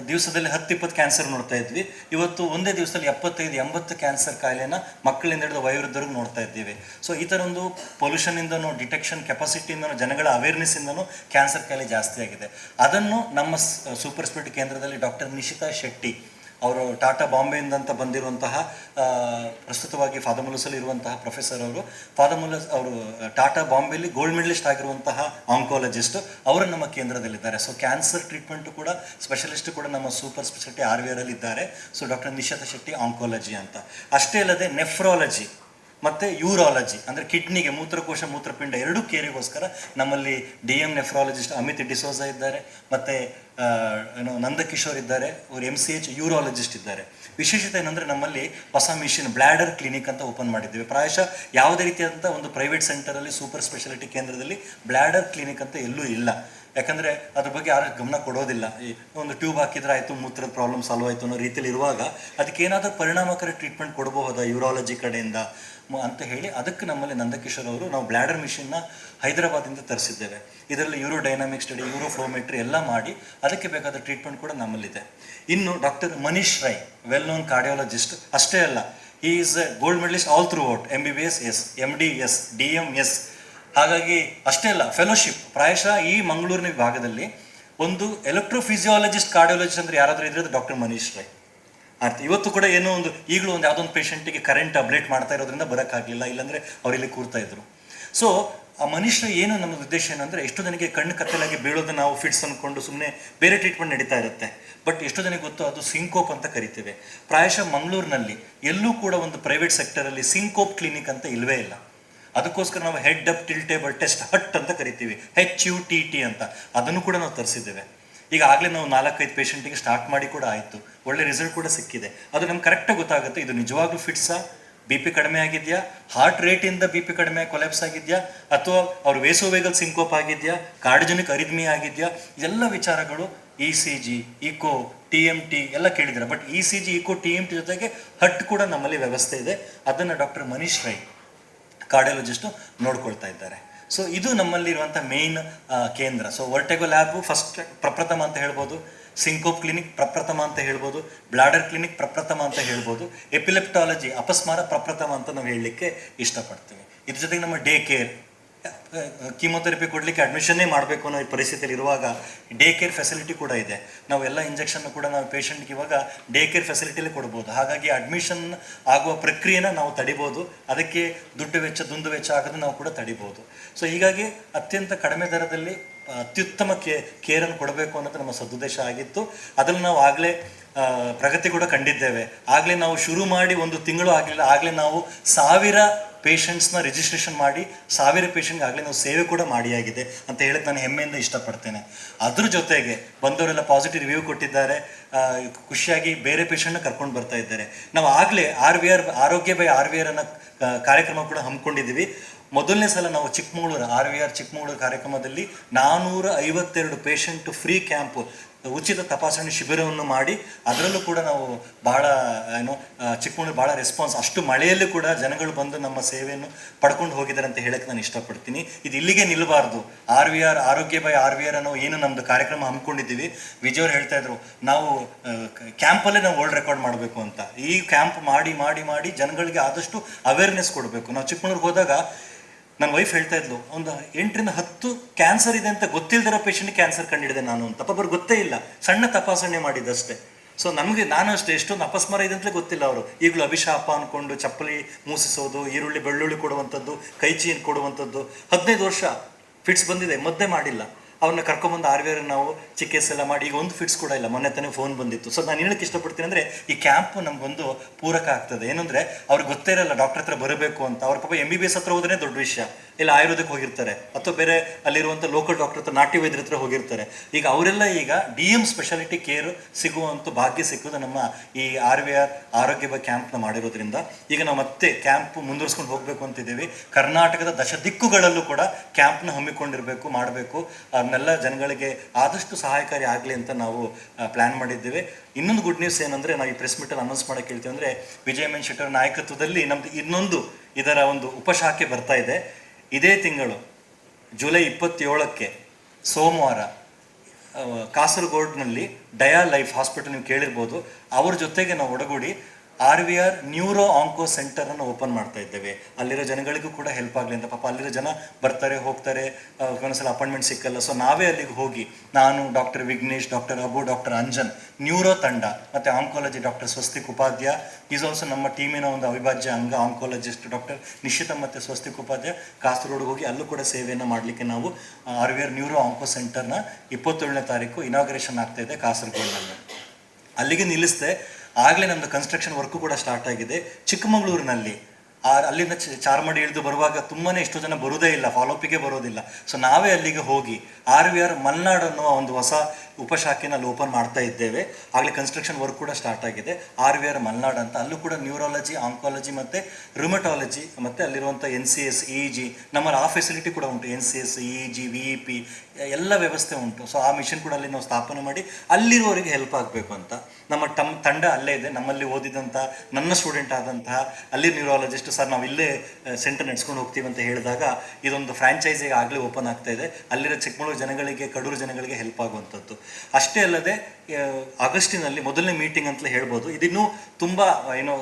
ದಿವಸದಲ್ಲಿ 10-20 ಕ್ಯಾನ್ಸರ್ ನೋಡ್ತಾ ಇದ್ವಿ, ಇವತ್ತು ಒಂದೇ ದಿವಸದಲ್ಲಿ 75-80 ಕ್ಯಾನ್ಸರ್ ಕಾಯಿಲೆನ ಮಕ್ಕಳಿಂದ ಹಿಡಿದು ವಯೋವೃದ್ಧರಿಗೆ ನೋಡ್ತಾ ಇದ್ದೀವಿ. ಸೊ ಈ ಥರ ಒಂದು ಪೊಲ್ಯೂಷನಿಂದನೂ, ಡಿಟೆಕ್ಷನ್ ಕೆಪಾಸಿಟಿಯಿಂದನೂ, ಜನಗಳ ಅವೇರ್ನೆಸ್ಸಿಂದನೂ ಕ್ಯಾನ್ಸರ್ ಕಾಯಿಲೆ ಜಾಸ್ತಿ ಆಗಿದೆ. ಅದನ್ನು ನಮ್ಮ ಸೂಪರ್ ಸ್ಪೆಷಾಲಿಟಿ ಕೇಂದ್ರದಲ್ಲಿ ಡಾಕ್ಟರ್ ನಿಶಿತಾ ಶೆಟ್ಟಿ ಅವರು ಟಾಟಾ ಬಾಂಬೆಯಿಂದಂತ ಬಂದಿರುವಂತಹ, ಪ್ರಸ್ತುತವಾಗಿ ಫಾದಮುಲಸಲ್ಲಿ ಇರುವಂತಹ ಪ್ರೊಫೆಸರ್ ಅವರು. ಅವರು ಟಾಟಾ ಬಾಂಬೆಯಲ್ಲಿ ಗೋಲ್ಡ್ ಮೆಡಲಿಸ್ಟ್ ಆಗಿರುವಂತಹ ಆಂಕಾಲಜಿಸ್ಟ್, ಅವರು ನಮ್ಮ ಕೇಂದ್ರದಲ್ಲಿದ್ದಾರೆ. ಸೊ ಕ್ಯಾನ್ಸರ್ ಟ್ರೀಟ್ಮೆಂಟು ಕೂಡ ಸ್ಪೆಷಲಿಸ್ಟ್ ಕೂಡ ನಮ್ಮ ಸೂಪರ್ ಸ್ಪೆಷಾಲಿಟಿ RVR ಅಲ್ಲಿ ಇದ್ದಾರೆ. So doctor Nishita Shetty oncology ಅಂತ. ಅಷ್ಟೇ ಅಲ್ಲದೆ ನೆಫ್ರಾಲಜಿ ಮತ್ತು ಯೂರಾಲಜಿ, ಅಂದರೆ ಕಿಡ್ನಿಗೆ, ಮೂತ್ರಕೋಶ, ಮೂತ್ರಪಿಂಡ ಎರಡೂ ಕೇರಿಗೋಸ್ಕರ ನಮ್ಮಲ್ಲಿ DM ನೆಫ್ರಾಲಜಿಸ್ಟ್ ಅಮಿತ್ ಡಿಸೋಜಾ ಇದ್ದಾರೆ, ಮತ್ತು ನಂದಕಿಶೋರ್ ಇದ್ದಾರೆ, ಅವರು MCH ಯೂರಾಲಜಿಸ್ಟ್ ಇದ್ದಾರೆ. ವಿಶೇಷತೆ ಏನಂದರೆ ನಮ್ಮಲ್ಲಿ ಹೊಸ ಮಿಷಿನ್ ಬ್ಲ್ಯಾಡರ್ ಕ್ಲಿನಿಕ್ ಅಂತ ಓಪನ್ ಮಾಡಿದ್ದೇವೆ. ಪ್ರಾಯಶಃ ಯಾವುದೇ ರೀತಿಯಾದಂಥ ಒಂದು ಪ್ರೈವೇಟ್ ಸೆಂಟರಲ್ಲಿ ಸೂಪರ್ ಸ್ಪೆಷಾಲಿಟಿ ಕೇಂದ್ರದಲ್ಲಿ ಬ್ಲ್ಯಾಡರ್ ಕ್ಲಿನಿಕ್ ಅಂತ ಎಲ್ಲೂ ಇಲ್ಲ. ಯಾಕಂದರೆ ಅದ್ರ ಬಗ್ಗೆ ಯಾರು ಗಮನ ಕೊಡೋದಿಲ್ಲ. ಈ ಒಂದು ಟ್ಯೂಬ್ ಹಾಕಿದ್ರೆ ಆಯಿತು, ಮೂತ್ರದ ಪ್ರಾಬ್ಲಮ್ ಸಾಲ್ವ್ ಆಯಿತು ಅನ್ನೋ ರೀತಿಯಲ್ಲಿ ಇರುವಾಗ ಅದಕ್ಕೇನಾದರೂ ಪರಿಣಾಮಕಾರಿ ಟ್ರೀಟ್ಮೆಂಟ್ ಕೊಡಬಹುದಾ ಯೂರಾಲಜಿ ಕಡೆಯಿಂದ ಅಂತ ಹೇಳಿ, ಅದಕ್ಕೆ ನಮ್ಮಲ್ಲಿ ನಂದಕಿಶೋರ್ ಅವರು ನಾವು ಬ್ಲ್ಯಾಡರ್ ಮಿಷಿನ್ನ ಹೈದರಾಬಾದಿಂದ ತರಿಸಿದ್ದೇವೆ. ಇದರಲ್ಲಿ urodynamic study, uroflowmetry ಎಲ್ಲ ಮಾಡಿ ಅದಕ್ಕೆ ಬೇಕಾದ ಟ್ರೀಟ್ಮೆಂಟ್ ಕೂಡ ನಮ್ಮಲ್ಲಿದೆ. ಇನ್ನು doctor Manish Rai, well known cardiologist. ಅಷ್ಟೇ ಅಲ್ಲ, he is a gold medalist all throughout, MBBS yes, MD yes, DM yes. ಹಾಗಾಗಿ ಅಷ್ಟೇ ಅಲ್ಲ, ಫೆಲೋಶಿಪ್. ಪ್ರಾಯಶಃ ಈ ಮಂಗಳೂರಿನ ಭಾಗದಲ್ಲಿ ಒಂದು ಎಲೆಕ್ಟ್ರೋಫಿಸಿಯಾಲಜಿಸ್ಟ್ ಕಾರ್ಡಿಯಾಲಜಿಸ್ಟ್ ಅಂದರೆ ಯಾರಾದರೂ ಇದ್ರೆ ಡಾಕ್ಟರ್ ಮನೀಶ್ ರೈ. ಇವತ್ತು ಕೂಡ ಏನೋ ಒಂದು, ಈಗಲೂ ಒಂದು ಯಾವುದೊಂದು ಪೇಷಂಟಿಗೆ ಕರೆಂಟ್ ಅಪ್ಡೇಟ್ ಮಾಡ್ತಾ ಇರೋದ್ರಿಂದ ಬರೋಕ್ಕಾಗಲಿಲ್ಲ, ಇಲ್ಲಾಂದರೆ ಅವರಿಲ್ಲಿ ಕೂರ್ತಾ ಇದ್ರು. ಸೊ ಆ ಮನುಷ್ಯ ಏನು, ನಮ್ಮ ಉದ್ದೇಶ ಏನಂದರೆ, ಎಷ್ಟು ಜನಕ್ಕೆ ಕಣ್ಣು ಕತ್ತಲಾಗಿ ಬೀಳೋದು ನಾವು ಫಿಟ್ಸ್ ಅಂದ್ಕೊಂಡು ಸುಮ್ಮನೆ ಬೇರೆ ಟ್ರೀಟ್ಮೆಂಟ್ ನಡೀತಾ ಇರುತ್ತೆ. ಬಟ್ ಎಷ್ಟು ಜನಕ್ಕೆ ಗೊತ್ತು, ಅದು ಸಿಂಕೋಪ್ ಅಂತ ಕರಿತೇವೆ. ಪ್ರಾಯಶಃ ಮಂಗಳೂರಿನಲ್ಲಿ ಎಲ್ಲೂ ಕೂಡ ಒಂದು ಪ್ರೈವೇಟ್ ಸೆಕ್ಟರಲ್ಲಿ ಸಿಂಕೋಪ್ ಕ್ಲಿನಿಕ್ ಅಂತ ಇಲ್ಲವೇ ಇಲ್ಲ. ಅದಕ್ಕೋಸ್ಕರ ನಾವು ಹೆಡ್ ಅಪ್ ಟಿಲ್ಟೇಬಲ್ ಟೆಸ್ಟ್, HUT ಅಂತ ಕರಿತೀವಿ, HUTT ಅಂತ. ಅದನ್ನು ಕೂಡ ನಾವು ತರಿಸಿದ್ದೇವೆ. ಈಗ ಆಗಲೇ ನಾವು 4-5 ಪೇಷಂಟಿಗೆ ಸ್ಟಾರ್ಟ್ ಮಾಡಿ ಕೂಡ ಆಯಿತು, ಒಳ್ಳೆ ರಿಸಲ್ಟ್ ಕೂಡ ಸಿಕ್ಕಿದೆ. ಅದು ನಮ್ಗೆ ಕರೆಕ್ಟಾಗಿ ಗೊತ್ತಾಗುತ್ತೆ, ಇದು ನಿಜವಾಗ್ಲೂ ಫಿಟ್ಸಾ, BP ಕಡಿಮೆ ಆಗಿದೆಯಾ, ಹಾರ್ಟ್ ರೇಟಿಂದ BP ಕಡಿಮೆ ಕೊಲ್ಯಾಪ್ಸ್ ಆಗಿದೆಯಾ, ಅಥವಾ ಅವ್ರು ವೇಸೋವೇಗಲ್ ಸಿಂಕೋಪ್ ಆಗಿದೆಯಾ, ಕಾರ್ಡಿಯೋನಿಕ್ ಅರಿದ್ಮಿ ಆಗಿದೆಯಾ, ಎಲ್ಲ ವಿಚಾರಗಳು ECG, ಇಕೋ, TMT ಎಲ್ಲ ಕೇಳಿದ್ದಾರೆ. ಬಟ್ ECG, ಇಕೋ, TMT ಜೊತೆಗೆ HUT ಕೂಡ ನಮ್ಮಲ್ಲಿ ವ್ಯವಸ್ಥೆ ಇದೆ. ಅದನ್ನು ಡಾಕ್ಟರ್ ಮನೀಶ್ ರೈ ಕಾರ್ಡಿಯಾಲಜಿಸ್ಟು ನೋಡ್ಕೊಳ್ತಾ ಇದ್ದಾರೆ. ಸೊ ಇದು ನಮ್ಮಲ್ಲಿರುವಂಥ ಮೇನ್ ಕೇಂದ್ರ. ಸೊ ವರ್ಟೆಗೋ ಲ್ಯಾಬು ಫಸ್ಟ್ ಪ್ರಪ್ರಥಮ ಅಂತ ಹೇಳ್ಬೋದು, ಸಿಂಕೋಪ್ ಕ್ಲಿನಿಕ್ ಪ್ರಪ್ರಥಮ ಅಂತ ಹೇಳ್ಬೋದು, ಬ್ಲಾಡರ್ ಕ್ಲಿನಿಕ್ ಪ್ರಪ್ರಥಮ ಅಂತ ಹೇಳ್ಬೋದು, ಎಪಿಲೆಪ್ಟಾಲಜಿ ಅಪಸ್ಮಾರ ಪ್ರಪ್ರಥಮ ಅಂತ ನಾವು ಹೇಳಲಿಕ್ಕೆ ಇಷ್ಟಪಡ್ತೀವಿ. ಇದ್ರ ಜೊತೆಗೆ ನಮ್ಮ ಡೇ ಕೇರ್, ಕೀಮೊಥೆರಪಿ ಕೊಡಲಿಕ್ಕೆ ಅಡ್ಮಿಷನ್ನೇ ಮಾಡಬೇಕು ಅನ್ನೋ ಪರಿಸ್ಥಿತಿಯಲ್ಲಿ ಇರುವಾಗ ಡೇ ಕೇರ್ ಫೆಸಿಲಿಟಿ ಕೂಡ ಇದೆ. ನಾವು ಎಲ್ಲ ಇಂಜೆಕ್ಷನ್ ಕೂಡ ನಾವು ಪೇಷಂಟ್ಗೆ ಇವಾಗ ಡೇ ಕೇರ್ ಫೆಸಿಲಿಟಿಲೇ ಕೊಡ್ಬೋದು. ಹಾಗಾಗಿ ಅಡ್ಮಿಷನ್ ಆಗುವ ಪ್ರಕ್ರಿಯೆನ ನಾವು ತಡಿಬೋದು, ಅದಕ್ಕೆ ದುಂದು ವೆಚ್ಚ ಆಗೋದು ನಾವು ಕೂಡ ತಡಿಬೋದು. ಸೊ ಹೀಗಾಗಿ ಅತ್ಯಂತ ಕಡಿಮೆ ದರದಲ್ಲಿ ಅತ್ಯುತ್ತಮ ಕೇರನ್ನು ಕೊಡಬೇಕು ಅನ್ನೋದು ನಮ್ಮ ಸದುದ್ದೇಶ ಆಗಿತ್ತು. ಅದನ್ನು ನಾವು ಆಗಲೇ ಪ್ರಗತಿ ಕೂಡ ಕಂಡಿದ್ದೇವೆ. ಆಗಲೇ ನಾವು ಶುರು ಮಾಡಿ 1 ತಿಂಗಳು ಆಗಲಿಲ್ಲ, ಆಗಲೇ ನಾವು 1000 ಪೇಷಂಟ್ಸ್ನ ರಿಜಿಸ್ಟ್ರೇಷನ್ ಮಾಡಿ 1000 ಪೇಷಂಟ್ಗೆ ಆಗಲೇ ನಾವು ಸೇವೆ ಕೂಡ ಮಾಡಿಯಾಗಿದೆ ಅಂತ ಹೇಳಕ್ಕೆ ನಾನು ಹೆಮ್ಮೆಯಿಂದ ಇಷ್ಟಪಡ್ತೇನೆ. ಅದ್ರ ಜೊತೆಗೆ ಬಂದವರೆಲ್ಲ ಪಾಸಿಟಿವ್ ರಿವ್ಯೂ ಕೊಟ್ಟಿದ್ದಾರೆ, ಖುಷಿಯಾಗಿ ಬೇರೆ ಪೇಷಂಟ್ನ ಕರ್ಕೊಂಡು ಬರ್ತಾ ಇದ್ದಾರೆ. ನಾವು ಆಗಲೇ RVR, ಆರೋಗ್ಯ ಬೈ RVR ಅನ್ನೋ ಕಾರ್ಯಕ್ರಮ ಕೂಡ ಹಮ್ಮಿಕೊಂಡಿದ್ದೀವಿ. ಮೊದಲನೇ ಸಲ ನಾವು ಚಿಕ್ಕಮಗಳೂರು RVR ಚಿಕ್ಕಮಗಳೂರು ಕಾರ್ಯಕ್ರಮದಲ್ಲಿ 452 ಪೇಷಂಟ್ ಫ್ರೀ ಕ್ಯಾಂಪು, ಉಚಿತ ತಪಾಸಣೆ ಶಿಬಿರವನ್ನು ಮಾಡಿ ಅದರಲ್ಲೂ ಕೂಡ ನಾವು ಭಾಳ ಚಿಕ್ಕಮಗಳೂರು ಭಾಳ ರೆಸ್ಪಾನ್ಸ್, ಅಷ್ಟು ಮಳೆಯಲ್ಲೂ ಕೂಡ ಜನಗಳು ಬಂದು ನಮ್ಮ ಸೇವೆಯನ್ನು ಪಡ್ಕೊಂಡು ಹೋಗಿದ್ದಾರೆ ಅಂತ ಹೇಳಕ್ಕೆ ನಾನು ಇಷ್ಟಪಡ್ತೀನಿ. ಇದು ಇಲ್ಲಿಗೆ ನಿಲ್ಲಬಾರ್ದು. RVR, ಆರೋಗ್ಯ ಬೈ RVR ಅನ್ನೋ ಏನು ನಮ್ಮದು ಕಾರ್ಯಕ್ರಮ ಹಮ್ಮಿಕೊಂಡಿದ್ದೀವಿ, ವಿಜಯವ್ರು ಹೇಳ್ತಾ ಇದ್ರು, ನಾವು ಕ್ಯಾಂಪಲ್ಲೇ ನಾವು ವರ್ಲ್ಡ್ ರೆಕಾರ್ಡ್ ಮಾಡಬೇಕು ಅಂತ. ಈ ಕ್ಯಾಂಪ್ ಮಾಡಿ ಮಾಡಿ ಮಾಡಿ ಜನಗಳಿಗೆ ಆದಷ್ಟು ಅವೇರ್ನೆಸ್ ಕೊಡಬೇಕು. ನಾವು ಚಿಕ್ಕಮಗಳೂರಿಗೆ ಹೋದಾಗ ನನ್ನ ವೈಫ್ ಹೇಳ್ತಾ ಇದ್ಲು, ಒಂದು 8ರಿಂದ 10 ಕ್ಯಾನ್ಸರ್ ಇದೆ ಅಂತ ಗೊತ್ತಿಲ್ಲದಿರೋ ಪೇಷಂಟ್ಗೆ ಕ್ಯಾನ್ಸರ್ ಕಂಡಿಡಿದೆ ನಾನು ಅಂತ. ಒಬ್ಬರು ಗೊತ್ತೇ ಇಲ್ಲ, ಸಣ್ಣ ತಪಾಸಣೆ ಮಾಡಿದ್ದಷ್ಟೇ. ಸೊ ನಮಗೆ ನಾನು ಅಷ್ಟೇ ಎಷ್ಟೊಂದು ಅಪಸ್ಮಾರ ಇದೆ ಅಂತಲೇ ಗೊತ್ತಿಲ್ಲ ಅವರು ಈಗಲೂ ಅಭಿಶಾಪ ಅಂದ್ಕೊಂಡು ಚಪ್ಪಲಿ ಮೂಸಿಸೋದು, ಈರುಳ್ಳಿ ಬೆಳ್ಳುಳ್ಳಿ ಕೊಡುವಂಥದ್ದು, ಕೈ ಚೀನ್ ಕೊಡುವಂಥದ್ದು. 15 ವರ್ಷ ಫಿಟ್ಸ್ ಬಂದಿದೆ, ಮದ್ದೆ ಮಾಡಿಲ್ಲ. ಅವ್ರನ್ನ ಕರ್ಕೊಂಬಂದು ಆರ್ವಿಯರ್ ನಾವು ಚಿಕಿತ್ಸೆ ಎಲ್ಲ ಮಾಡಿ ಈಗ ಒಂದು ಫಿಟ್ಸ್ ಕೂಡ ಇಲ್ಲ. ಮೊನ್ನೆ ತಾನೇ ಫೋನ್ ಬಂದಿತ್ತು. ಸೊ ನಾನು ಹೇಳಕ್ಕೆ ಇಷ್ಟಪಡ್ತೀನಿ ಅಂದರೆ ಈ ಕ್ಯಾಂಪ್ ನಮಗೊಂದು ಪೂರಕ ಆಗ್ತದೆ. ಏನಂದರೆ ಅವ್ರಿಗೆ ಗೊತ್ತೇ ಇರಲ್ಲ ಡಾಕ್ಟರ್ ಹತ್ರ ಬರಬೇಕು ಅಂತ. ಅವ್ರ ಪಾಪ MBBS ಹತ್ರ ಹೋದ್ರೆ ದೊಡ್ಡ ವಿಷಯ, ಇಲ್ಲ ಆಯುರ್ವೇದಕ್ಕೆ ಹೋಗಿರ್ತಾರೆ, ಅಥವಾ ಬೇರೆ ಅಲ್ಲಿರುವಂಥ ಲೋಕಲ್ ಡಾಕ್ಟರ್ ಹತ್ರ, ನಾಟಿ ವೈದ್ಯರ ಹತ್ರ ಹೋಗಿರ್ತಾರೆ. ಈಗ ಅವರೆಲ್ಲ ಈಗ DM ಸ್ಪೆಷಾಲಿಟಿ ಕೇರ್ ಸಿಗುವಂಥ ಭಾಗ್ಯ ಸಿಕ್ಕೋದು ನಮ್ಮ ಈ RVR ಆರೋಗ್ಯ ಕ್ಯಾಂಪ್ನ ಮಾಡಿರೋದ್ರಿಂದ. ಈಗ ನಾವು ಮತ್ತೆ ಕ್ಯಾಂಪ್ ಮುಂದುವರ್ಸ್ಕೊಂಡು ಹೋಗಬೇಕು ಅಂತಿದ್ದೀವಿ. ಕರ್ನಾಟಕದ ದಶ ದಿಕ್ಕುಗಳಲ್ಲೂ ಕೂಡ ಕ್ಯಾಂಪ್ನ ಹಮ್ಮಿಕೊಂಡಿರಬೇಕು, ಮಾಡಬೇಕು. ಅದನ್ನೆಲ್ಲ ಜನಗಳಿಗೆ ಆದಷ್ಟು ಸಹಾಯಕಾರಿ ಆಗಲಿ ಅಂತ ನಾವು ಪ್ಲ್ಯಾನ್ ಮಾಡಿದ್ದೇವೆ. ಇನ್ನೊಂದು ಗುಡ್ ನ್ಯೂಸ್ ಏನಂದರೆ, ನಾವು ಈ ಪ್ರೆಸ್ ಮೀಟಲ್ಲಿ ಅನೌನ್ಸ್ ಮಾಡೋಕ್ಕೆ ಹೇಳ್ತೀವಿ ಅಂದರೆ, ವಿಜಯ್ ಮೆನ್ ಶೆಟ್ಟರ್ ನಾಯಕತ್ವದಲ್ಲಿ ನಮ್ಮದು ಇನ್ನೊಂದು ಇದರ ಒಂದು ಉಪಶಾಖೆ ಬರ್ತಾ ಇದೆ. ಇದೇ ತಿಂಗಳು ಜುಲೈ 27ಕ್ಕೆ ಸೋಮವಾರ ಕಾಸರಗೋಡ್ನಲ್ಲಿ ಡಯಾ ಲೈಫ್ ಹಾಸ್ಪಿಟಲ್ ನೀವು ಕೇಳಿರ್ಬೋದು, ಅವ್ರ ಜೊತೆಗೆ ನಾವು ಒಡಗೂಡಿ RVR ನ್ಯೂರೋ ಆಂಕೋ ಸೆಂಟರನ್ನು ಓಪನ್ ಮಾಡ್ತಾ ಇದ್ದೇವೆ. ಅಲ್ಲಿರೋ ಜನಗಳಿಗೂ ಕೂಡ ಹೆಲ್ಪ್ ಆಗಲಿ ಅಂತ. ಪಾಪ ಅಲ್ಲಿರೋ ಜನ ಬರ್ತಾರೆ ಹೋಗ್ತಾರೆ, ಒಂದೊಂದ್ಸಲ ಅಪಾಯಿಂಟ್ಮೆಂಟ್ ಸಿಕ್ಕಲ್ಲ. ಸೊ ನಾವೇ ಅಲ್ಲಿಗೆ ಹೋಗಿ, ನಾನು, doctor Vignesh, doctor Abu, doctor Anjan, neuro ತಂಡ ಮತ್ತು oncology doctor Swastik Upadhyaya is also ನಮ್ಮ ಟೀಮಿನ ಒಂದು ಅವಿಭಾಜ್ಯ ಅಂಗ. ಆಂಕಾಲಜಿಸ್ಟ್ ಡಾಕ್ಟರ್ ನಿಶ್ಚಿತ ಮತ್ತು ಸ್ವಸ್ತಿಕ್ ಉಪಾಧ್ಯಾಯ ಕಾಸರಗೋಡಿಗೆ ಹೋಗಿ ಅಲ್ಲೂ ಕೂಡ ಸೇವೆಯನ್ನು ಮಾಡಲಿಕ್ಕೆ ನಾವು RVR ನ್ಯೂರೋ ಆಂಕೋ ಸೆಂಟರ್ನ 27ನೇ ತಾರೀಕು ಇನಾಗ್ರೇಷನ್ ಆಗ್ತಾ ಇದೆ ಕಾಸರಗೋಡಿನಲ್ಲಿ. ಅಲ್ಲಿಗೆ ನಿಲ್ಲಿಸ್ದೆ. ಆಗಲೇ ನಮ್ಮದು ಕನ್ಸ್ಟ್ರಕ್ಷನ್ ವರ್ಕು ಕೂಡ ಸ್ಟಾರ್ಟ್ ಆಗಿದೆ. ಚಿಕ್ಕಮಗಳೂರಿನಲ್ಲಿ ಅಲ್ಲಿಂದ ಚಾರ್ಮಡಿ ಇಳಿದು ಬರುವಾಗ ತುಂಬಾ ಎಷ್ಟೋ ಜನ ಬರೋದೇ ಇಲ್ಲ, ಫಾಲೋಪಿಗೆ ಬರೋದಿಲ್ಲ. ಸೊ ನಾವೇ ಅಲ್ಲಿಗೆ ಹೋಗಿ RVR ಮಲ್ನಾಡ್ ಅನ್ನೋ ಒಂದು ಹೊಸ ಉಪಶಾಖೆನ ಅಲ್ಲಿ ಓಪನ್ ಮಾಡ್ತಾ ಇದ್ದೇವೆ. ಆಗಲೇ ಕನ್ಸ್ಟ್ರಕ್ಷನ್ ವರ್ಕ್ ಕೂಡ ಸ್ಟಾರ್ಟ್ ಆಗಿದೆ. RVR ಮಲ್ನಾಡ್ ಅಂತ. ಅಲ್ಲೂ ಕೂಡ ನ್ಯೂರಾಲಜಿ, ಆಂಕಾಲಜಿ ಮತ್ತು ರುಮಟಾಲಜಿ ಮತ್ತು ಅಲ್ಲಿರುವಂಥ NCS, EEG, ನಮ್ಮಲ್ಲಿ ಆ ಫೆಸಿಲಿಟಿ ಕೂಡ ಉಂಟು. NCS, EEG, VEP ಎಲ್ಲ ವ್ಯವಸ್ಥೆ ಉಂಟು. ಸೊ ಆ ಮಿಷನ್ ಕೂಡ ಅಲ್ಲಿ ನಾವು ಸ್ಥಾಪನೆ ಮಾಡಿ ಅಲ್ಲಿರುವವರಿಗೆ ಹೆಲ್ಪ್ ಆಗಬೇಕು ಅಂತ ನಮ್ಮ ತಂಡ ಅಲ್ಲೇ ಇದೆ. ನಮ್ಮಲ್ಲಿ ಓದಿದಂಥ ನನ್ನ ಸ್ಟೂಡೆಂಟ್ ಆದಂತಹ ಅಲ್ಲಿ ನ್ಯೂರಾಲಜಿಸ್ಟ್ ಸರ್ ನಾವು ಇಲ್ಲೇ ಸೆಂಟರ್ ನಡೆಸ್ಕೊಂಡು ಹೋಗ್ತೀವಿ ಅಂತ ಹೇಳಿದಾಗ ಇದೊಂದು ಫ್ರ್ಯಾಂಚೈಸಿಗೆ ಆಗಲೇ ಓಪನ್ ಆಗ್ತಾ ಇದೆ. ಅಲ್ಲಿರೋ ಚಿಕ್ಕಮಗಳೂರು ಜನಗಳಿಗೆ, ಕಡೂರು ಜನಗಳಿಗೆ ಹೆಲ್ಪ್ ಆಗುವಂಥದ್ದು. ಅಷ್ಟೇ ಅಲ್ಲದೆ ಆಗಸ್ಟಿನಲ್ಲಿ ಮೊದಲನೇ ಮೀಟಿಂಗ್ ಅಂತಲೇ ಹೇಳ್ಬೋದು. ಇದಿನ್ನೂ ತುಂಬ ಏನೋ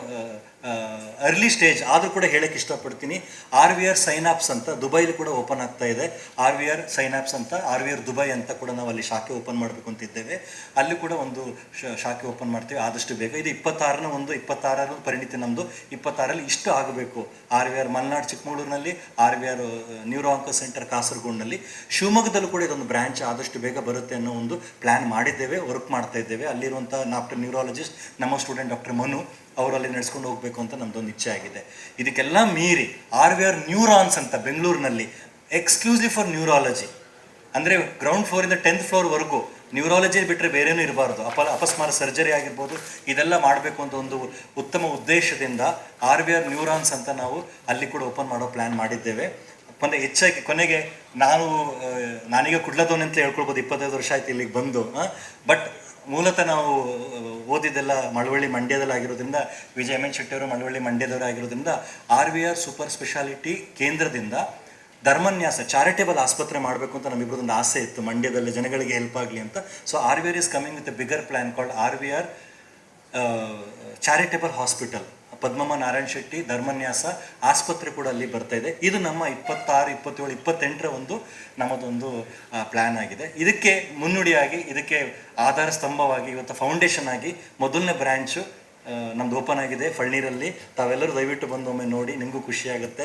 ಅರ್ಲಿ ಸ್ಟೇಜ್ ಆದರೂ ಕೂಡ ಹೇಳಕ್ಕೆ ಇಷ್ಟಪಡ್ತೀನಿ. RVR ಸೈನಾಪ್ಸ್ ಅಂತ ದುಬೈಲಿ ಕೂಡ ಓಪನ್ ಆಗ್ತಾ ಇದೆ. RVR ಸೈನಾಪ್ಸ್ ಅಂತ, RVR ದುಬೈ ಅಂತ ಕೂಡ ನಾವು ಅಲ್ಲಿ ಶಾಖೆ ಓಪನ್ ಮಾಡಬೇಕು ಅಂತಿದ್ದೇವೆ. ಅಲ್ಲಿ ಕೂಡ ಒಂದು ಶಾಖೆ ಓಪನ್ ಮಾಡ್ತೀವಿ ಆದಷ್ಟು ಬೇಗ. ಇದು 26 ಪರಿಣಿತಿ ನಮ್ಮದು. 26ರಲ್ಲಿ ಇಷ್ಟು ಆಗಬೇಕು. RVR ಮಲ್ನಾಡ್ ಚಿಕ್ಕಮಗಳೂರಿನಲ್ಲಿ, RVR ನ್ಯೂರೋ ಆಂಕೋ ಸೆಂಟರ್ ಕಾಸರಗೋಡಿನಲ್ಲಿ, ಶಿವಮೊಗ್ಗದಲ್ಲೂ ಕೂಡ ಇದೊಂದು ಬ್ರ್ಯಾಂಚ್ ಆದಷ್ಟು ಬೇಗ ಬರುತ್ತೆ ಅನ್ನೋ ಒಂದು ಪ್ಲ್ಯಾನ್ ಮಾಡಿದ್ದೇವೆ, ವರ್ಕ್ ಮಾಡ್ತಾ ಇದ್ದೇವೆ. ಅಲ್ಲಿರುವಂಥ ಡಾಕ್ಟರ್ ನ್ಯೂರಾಲಜಿಸ್ಟ್ ನಮ್ಮ ಸ್ಟೂಡೆಂಟ್ ಡಾಕ್ಟರ್ ಮನು ಅವರು ಅಲ್ಲಿ ನಡೆಸ್ಕೊಂಡು ಹೋಗಬೇಕು ಅಂತ ನಮ್ಮದೊಂದು ಇಚ್ಛೆ ಆಗಿದೆ. ಇದಕ್ಕೆಲ್ಲ ಮೀರಿ RVR ನ್ಯೂರಾನ್ಸ್ ಅಂತ ಬೆಂಗಳೂರಿನಲ್ಲಿ ಎಕ್ಸ್ಕ್ಲೂಸಿವ್ ಫಾರ್ ನ್ಯೂರಾಲಜಿ, ಅಂದರೆ ಗ್ರೌಂಡ್ ಫ್ಲೋರಿಂದ 10th ಫ್ಲೋರ್ವರೆಗೂ ನ್ಯೂರಾಲಜಿ ಬಿಟ್ಟರೆ ಬೇರೇನೂ ಇರಬಾರ್ದು. ಅಪಸ್ಮಾರ ಸರ್ಜರಿ ಆಗಿರ್ಬೋದು, ಇದೆಲ್ಲ ಮಾಡಬೇಕು ಅಂತ ಒಂದು ಉತ್ತಮ ಉದ್ದೇಶದಿಂದ RVR ನ್ಯೂರಾನ್ಸ್ ಅಂತ ನಾವು ಅಲ್ಲಿ ಕೂಡ ಓಪನ್ ಮಾಡೋ ಪ್ಲ್ಯಾನ್ ಮಾಡಿದ್ದೇವೆ. ಕೊನೆಗೆ ನಾನೀಗ ಕುಡ್ಲದವನು ಅಂತ ಹೇಳ್ಕೊಳ್ಬೋದು. 25 ವರ್ಷ ಆಯ್ತು ಇಲ್ಲಿಗೆ ಬಂದು. ಬಟ್ ಮೂಲತಃ ನಾವು ಓದಿದ್ದೆಲ್ಲ ಮಳವಳ್ಳಿ ಮಂಡ್ಯದಲ್ಲಿ ಆಗಿರೋದ್ರಿಂದ, ವಿಜಯ್ ಮೆನ್ ಶೆಟ್ಟಿಯವರು ಮಳವಳ್ಳಿ ಮಂಡ್ಯದವರು ಆಗಿರೋದ್ರಿಂದ RVR ಸೂಪರ್ ಸ್ಪೆಷಾಲಿಟಿ ಕೇಂದ್ರದಿಂದ ಧರ್ಮನ್ಯಾಸ ಚಾರಿಟೇಬಲ್ ಆಸ್ಪತ್ರೆ ಮಾಡಬೇಕು ಅಂತ ನಮ್ಮಿಬ್ಬರದೊಂದು ಆಸೆ ಇತ್ತು, ಮಂಡ್ಯದಲ್ಲಿ ಜನಗಳಿಗೆ ಹೆಲ್ಪ್ ಆಗಲಿ ಅಂತ. So RVR is coming with a bigger plan called RVR charitable hospital. Padmamma Narayan Shetty ಧರ್ಮನ್ಯಾಸ ಆಸ್ಪತ್ರೆ ಕೂಡ ಅಲ್ಲಿ ಬರ್ತಾ ಇದೆ. ಇದು ನಮ್ಮ 26, 27, 28ರ ಒಂದು ನಮ್ಮದೊಂದು ಪ್ಲ್ಯಾನ್ ಆಗಿದೆ. ಇದಕ್ಕೆ ಮುನ್ನುಡಿಯಾಗಿ, ಇದಕ್ಕೆ ಆಧಾರ ಸ್ತಂಭವಾಗಿ, ಇವತ್ತು ಫೌಂಡೇಶನ್ ಆಗಿ ಮೊದಲನೇ ಬ್ರ್ಯಾಂಚು ನಮ್ದು ಓಪನ್ ಆಗಿದೆ ಫಳ್ನೀರಲ್ಲಿ. ತಾವೆಲ್ಲರೂ ದಯವಿಟ್ಟು ಬಂದು ಒಮ್ಮೆ ನೋಡಿ, ನಿಮಗೂ ಖುಷಿ ಆಗುತ್ತೆ.